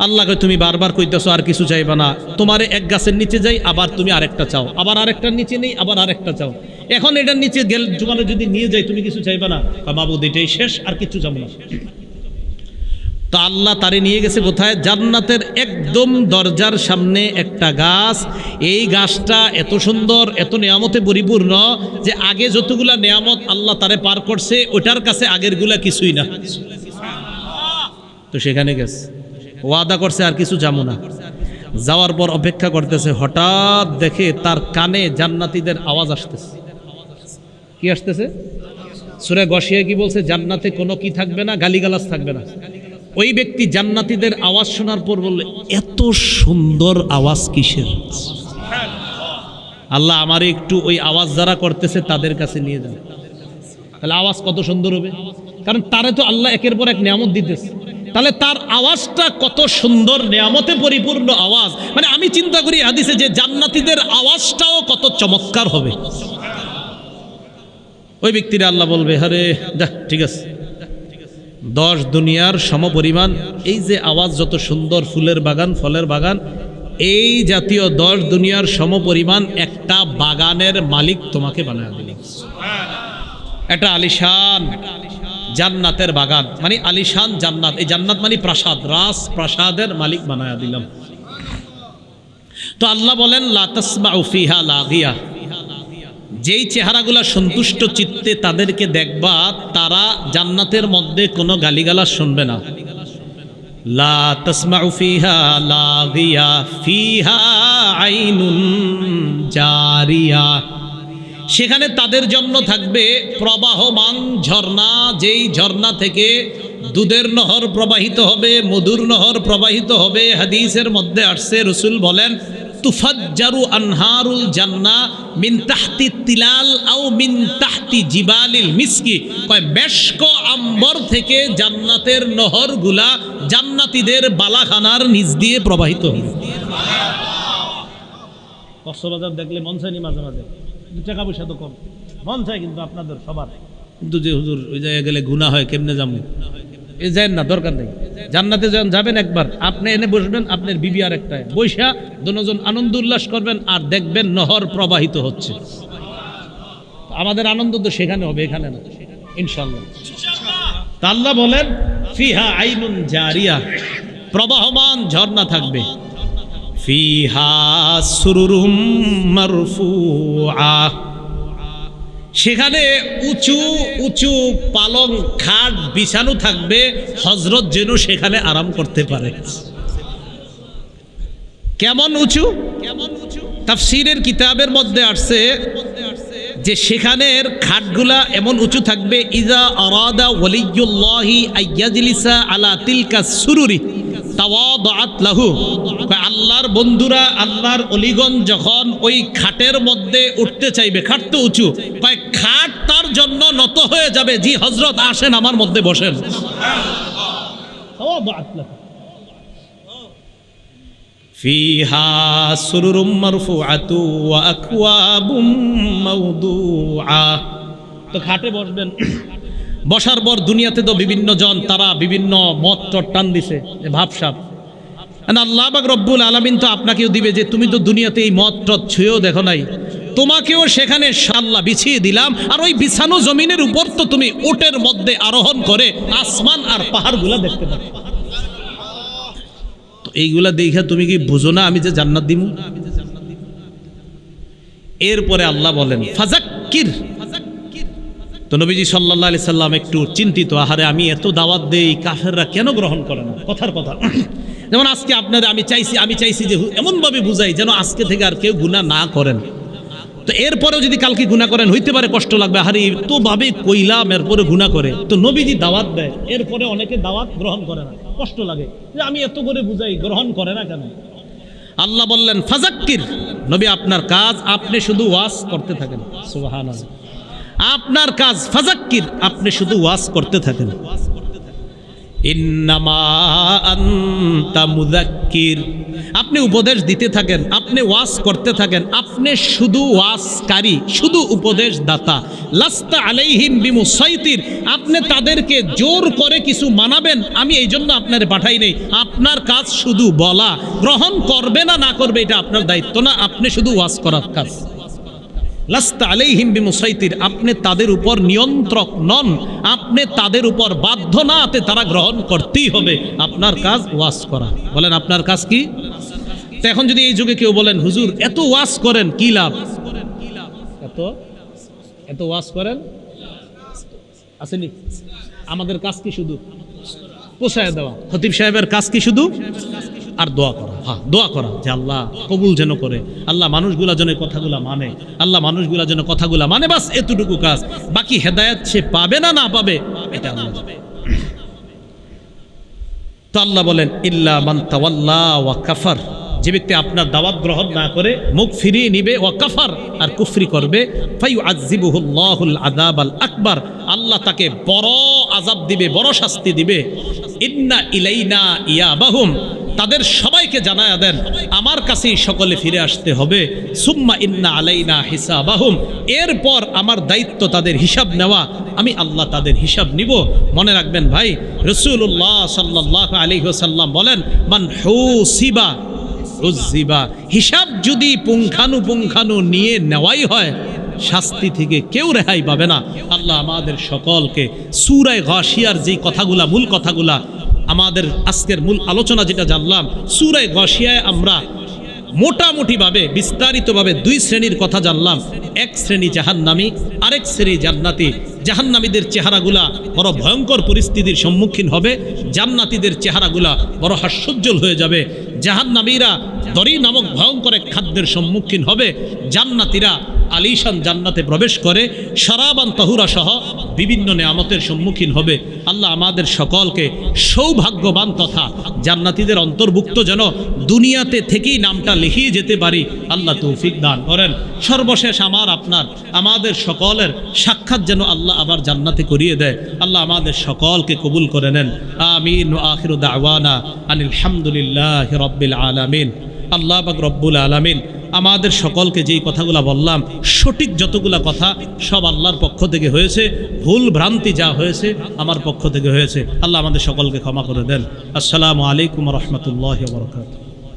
আল্লাহকে তুমি বারবার কইতেছো আর কিছু চাইবা না, তোমারে এক গাছের নিচে যাই, আবার তুমি আরেকটা চাও, আবার আরেকটার নিচে নেই, আবার আরেকটা চাও। এখন এটার নিচে গেল তোমারে যদি নিয়ে যাই, তুমি কিছু চাইবা না? মাবুদ এটাই শেষ, আর কিছু চাবো না। তো আল্লাহ তারে নিয়ে গেছে কোথায়? জান্নাতের একদম দরজার সামনে একটা গাছ। এই গাছটা এত সুন্দর, এত নিয়ামতে পরিপূর্ণ যে আগে যতগুলা নিয়ামত আল্লাহ তারে পার করছে ওটার কাছে আগেরগুলা কিছুই না। তো সেখানে গেছে, ওয়াদা করছে আর কিছু যাবো না। যাওয়ার পর অপেক্ষা করতেছে, হঠাৎ দেখে তার কানে জান্নাতীদের আওয়াজ আসতেছে। কি আসতেছে? সূরা গশিয়া কি বলছে? জান্নাতে কোনো কি থাকবে না, গালিগালাজ থাকবে না। ওই ব্যক্তি জান্নাতীদের আওয়াজ শোনার পর বললে, এত সুন্দর আওয়াজ কিসের? আল্লাহ আমার একটু ওই আওয়াজ যারা করতেছে তাদের কাছে নিয়ে যান। তাহলে আওয়াজ কত সুন্দর হবে, কারণ তারে তো আল্লাহ একের পর এক নিয়ামত দিতেছে। তাহলে তার আওয়াজটা কত সুন্দর, নিয়ামতে পরিপূর্ণ আওয়াজ। মানে আমি চিন্তা করি হাদিসে যে জান্নাতীদের আওয়াজটাও কত চমৎকার হবে। ওই ব্যক্তিরা আল্লাহ বলবে, আরে যা, ঠিক আছে, 10 দুনিয়ার সমপরিমাণ এই যে আওয়াজ, যত সুন্দর ফুলের বাগান, ফলের বাগান, এই জাতীয় 10 দুনিয়ার সমপরিমাণ একটা বাগানের মালিক তোমাকে বানায় দিলাম। এটা আলিশান জান্নাতের বাগান, মানে আলিশান জান্নাত। এই জান্নাত মানে প্রাসাদ, রাজ প্রাসাদের মালিক বানায় দিলাম। তো আল্লাহ বলেন, লা তাসমাউ ফিহা লাগিয়া, যেই চেহারাগুলা সন্তুষ্ট চিত্তে তাদেরকে দেখবা, তারা জান্নাতের মধ্যে কোনো গালিগালাজ শুনবে না। লা তাসমাউ ফিহা লাগিয়া ফিহা আইনুন জারিয়া, সেখানে তাদের জন্য থাকবে প্রবাহমান ঝর্ণা, যেই ঝর্ণা থেকে দুধের নহর প্রবাহিত হবে, মধুর নহর প্রবাহিত হবে। হাদিসের মধ্যে আসছে, রাসূল বলেন, তুফাজ্জারু আনহারুল জান্নাহ মিন তাহতি তিলাল আও মিন তাহতি জিবালিল মিসকি, কয় মেশক আম্বর থেকে জান্নাতের নহরগুলা জান্নাতীদের বালাখানার নিচ দিয়ে প্রবাহিত হবে। কক্সবাজার দেখলে মন চায়নি মাঝে মাঝে, টাকা পয়সা তো কম, মন চায় কিন্তু আপনাদের সবার, কিন্তু যে হুজুর ওই জায়গায় গেলে গুনাহ হয়, কেমনে যাবো? এই যান না, দরকার নেই। জান্নাতে যখন যাবেন একবার, আপনি এনে বসবেন, আপনার বিবি আর একটা বৈশা, দুজন আনন্দ উল্লাস করবেন আর দেখবেন নহর প্রবাহিত হচ্ছে। আমাদের আনন্দ তো সেখানে হবে, এখানে না, ইনশাআল্লাহ। তা আল্লাহ বলেন, ফিহা আইনুন জারিয়া, প্রবাহমান ঝর্ণা থাকবে। ফিহা সুরুরুম মারফুআ, সেখানে উঁচু উঁচু পালং খাট বিছানো থাকবে, হযরত যেন সেখানে আরাম করতে পারে। কেমন উঁচু? তাফসীরের কিতাবের মধ্যে আসছে যে সেখানের খাটগুলা এমন উঁচু থাকবে, ইজা আরাদা ওয়ালিয়ুল্লাহি আইয়াজলিসা আলা তিলকা সুরুরি তাওয়াদাত লাহু, আল্লাহর বন্ধুরা, আল্লাহর অলিগণ যখন ওই খাটের মধ্যে উঠতে চাইবে, খাট তো উঁচু, খাট তার জন্য নত হয়ে যাবে, জি হযরত আসেন আমার মধ্যে বসেন। ফিহা সুরুরুম মারফুআতু ওয়া আকওয়াবুম মাওদুআ, তো খাটে বসবেন। বসার পর দুনিয়াতে তো বিভিন্ন জন, তারা বিভিন্ন মত টান দিছে, ভাবসাব। আল্লাহ পাক রব্বুল আলামিন তো আপনাকেও দিবে যে তুমি তো দুনিয়াতে এই মত টত ছুঁয়েও দেখো নাই, তোমাকেও সেখানে ইনশাআল্লাহ বিছিয়ে দিলাম। আর ওই বিছানো জমিনের উপর তো তুমি উটের মধ্যে আরোহণ করে আসমান আর পাহাড়গুলা দেখতে পাবে। তো এইগুলা দেখে তুমি কি বুঝো না আমি যে জান্নাত দিমু? এরপরে আল্লাহ বলেন, ফাযাক্কির। তো নবীজি সাল্লাল্লাহু আলাইহি সাল্লাম একটু চিন্তিত, আহারে আমি এত দাওয়াত দেই, কাফেররা কেন গ্রহণ করে না? কথার কথা, যেমন আজকে আপনাদের আমি চাইছি যে এমনভাবে বুঝাই যেন আজকে থেকে আর কেউ গুনাহ না করেন। তো এরপরেও যদি কালকে গুনাহ করেন, হইতে পারে কষ্ট লাগবে, আহারে তো ভাবে কইলাম এরপরে গুনাহ করে। তো নবীজি দাওয়াত দেয়, এরপরে অনেকে দাওয়াত গ্রহণ করে না, কষ্ট লাগে যে আমি এত করে বুঝাই, গ্রহণ করে না কেন? আল্লাহ বললেন, ফাযাক্কির, নবী আপনার কাজ, আপনি শুধু ওয়াজ করতে থাকেন। সুবহানাল্লাহ, আপনার কাজ ফাযাক্কির, আপনি শুধু ওয়াজ করতে থাকেন। ইন্নামা আনতা মুযাক্কির, আপনি উপদেশ দিতে থাকেন, আপনি ওয়াজ করতে থাকেন, আপনি শুধু ওয়াজকারী, শুধু উপদেশ দাতা। লাস্তা আলাইহিম বিমুসাইতির, আপনি তাদেরকে জোর করে কিছু মানাবেন আমি এই জন্য আপনারে পাঠাই নেই। আপনার কাজ শুধু বলা, গ্রহণ করবে না না করবে এটা আপনার দায়িত্ব না, আপনি শুধু ওয়াজ করার কাজ। লাস্তা আলাইহিম বিমুসাইতির, আপনি তাদের উপর নিয়ন্ত্রক নন, আপনি তাদের উপর বাধ্য না, তারা গ্রহণ করতেই হবে। আপনার কাজ ওয়াজ করা। বলেন আপনার কাজ কি? তো এখন যদি এই যুগে কেউ বলেন হুজুর এত ওয়াজ করেন কি লাভ, এত ওয়াজ করেন আসেনি, আমাদের কাজ কি শুধু পোষায় দেওয়া? খতিব সাহেবের কাজ কি শুধু? আর দোয়া করা। হ্যাঁ, দোয়া করা যে আল্লাহ কবুল যেন করে, আল্লাহ মানুষগুলা যেন কথাগুলা মানে, আল্লাহ মানুষগুলা যেন কথাগুলা মানে, বাস এতটুকু কাজ। বাকি হেদায়েত সে পাবে না না পাবে এটা আল্লাহ জানে। তো আল্লাহ বলেন ইল্লা মান তাওয়াল্লা ওয়া কাফার, যে ব্যক্তি আপনার দাওয়াত গ্রহণ না করে মুখ ফিরিয়ে নিবে, ওয়া কাফার আর কুফরি করবে, ফায়ুআযযিবুহুল্লাহুল আযাবাল আকবার, আল্লাহ তাকে বড় আযাব দিবে, বড় শাস্তি দিবে। ইন্না ইলাইনা ইয়াবাহুম, তাদের সবাইকে জানায়া দেন আমার কাছেই সকলে ফিরে আসতে হবে। সুম্মা ইন্না আলাইনা হিসাবাহুম, এরপর আমার দায়িত্ব তাদের হিসাব নেওয়া, আমি আল্লাহ তাদের হিসাব নিব। মনে রাখবেন ভাই, রাসূলুল্লাহ সাল্লাল্লাহু আলাইহি ওয়াসাল্লাম বলেন মান হুসিবা উযিবা, হিসাব যদি পুঙ্খানু নিয়ে নেওয়াই হয় শাস্তি থেকে কেউ রেহাই পাবে না। আল্লাহ আমাদের সকলকে সূরা গাশিয়ার যে কথাগুলা, মূল কথাগুলা, আমাদের আজকের মূল আলোচনা যেটা জানলাম, সূরা গাশিয়ায় আমরা মোটামুটিভাবে বিস্তারিতভাবে দুই শ্রেণীর কথা জানলাম। এক শ্রেণী জাহান্নামী, আরেক শ্রেণী জান্নাতি। জাহান্নামীদের চেহারাগুলা বড় ভয়ঙ্কর পরিস্থিতির সম্মুখীন হবে, জান্নাতীদের চেহারাগুলা বড় হাস্যোজ্জ্বল হয়ে যাবে। জাহান্নামীরা দরি নামক ভয়ঙ্কর এক খাদ্যের সম্মুখীন হবে, জান্নাতীরা আলিশান জান্নাতে প্রবেশ করে শরাবান তাহুরা সহ বিভিন্ন নেয়ামতের সম্মুখীন হবে। আল্লাহ আমাদের সকলকে সৌভাগ্যবান তথা জান্নাতীদের অন্তর্ভুক্ত যেন দুনিয়াতে থেকেই নামটা লিখিয়ে যেতে পারি, আল্লাহ তৌফিক দান করেন। সর্বশেষ আমাদের সকলের সাক্ষাৎ যেন আল্লাহ আবার জান্নাতে করিয়ে দেয়। আল্লাহ আমাদের সকলকে কবুল করে নেন। আমিন। ওয়া আখিরু দাওয়ানা আনিল হামদুলিল্লাহি রাব্বিল আলামিন। আল্লাহ পাক রব্বুল আলামিন আমাদের সকলকে যেই কথাগুলো বললাম, সঠিক যতগুলা কথা সব আল্লাহর পক্ষ থেকে হয়েছে, ভুল ভ্রান্তি যা হয়েছে আমার পক্ষ থেকে হয়েছে। আল্লাহ আমাদের সকলকে ক্ষমা করে দেন। আসসালামু আলাইকুম ওয়া রাহমাতুল্লাহি ওয়া বারাকাতুহু।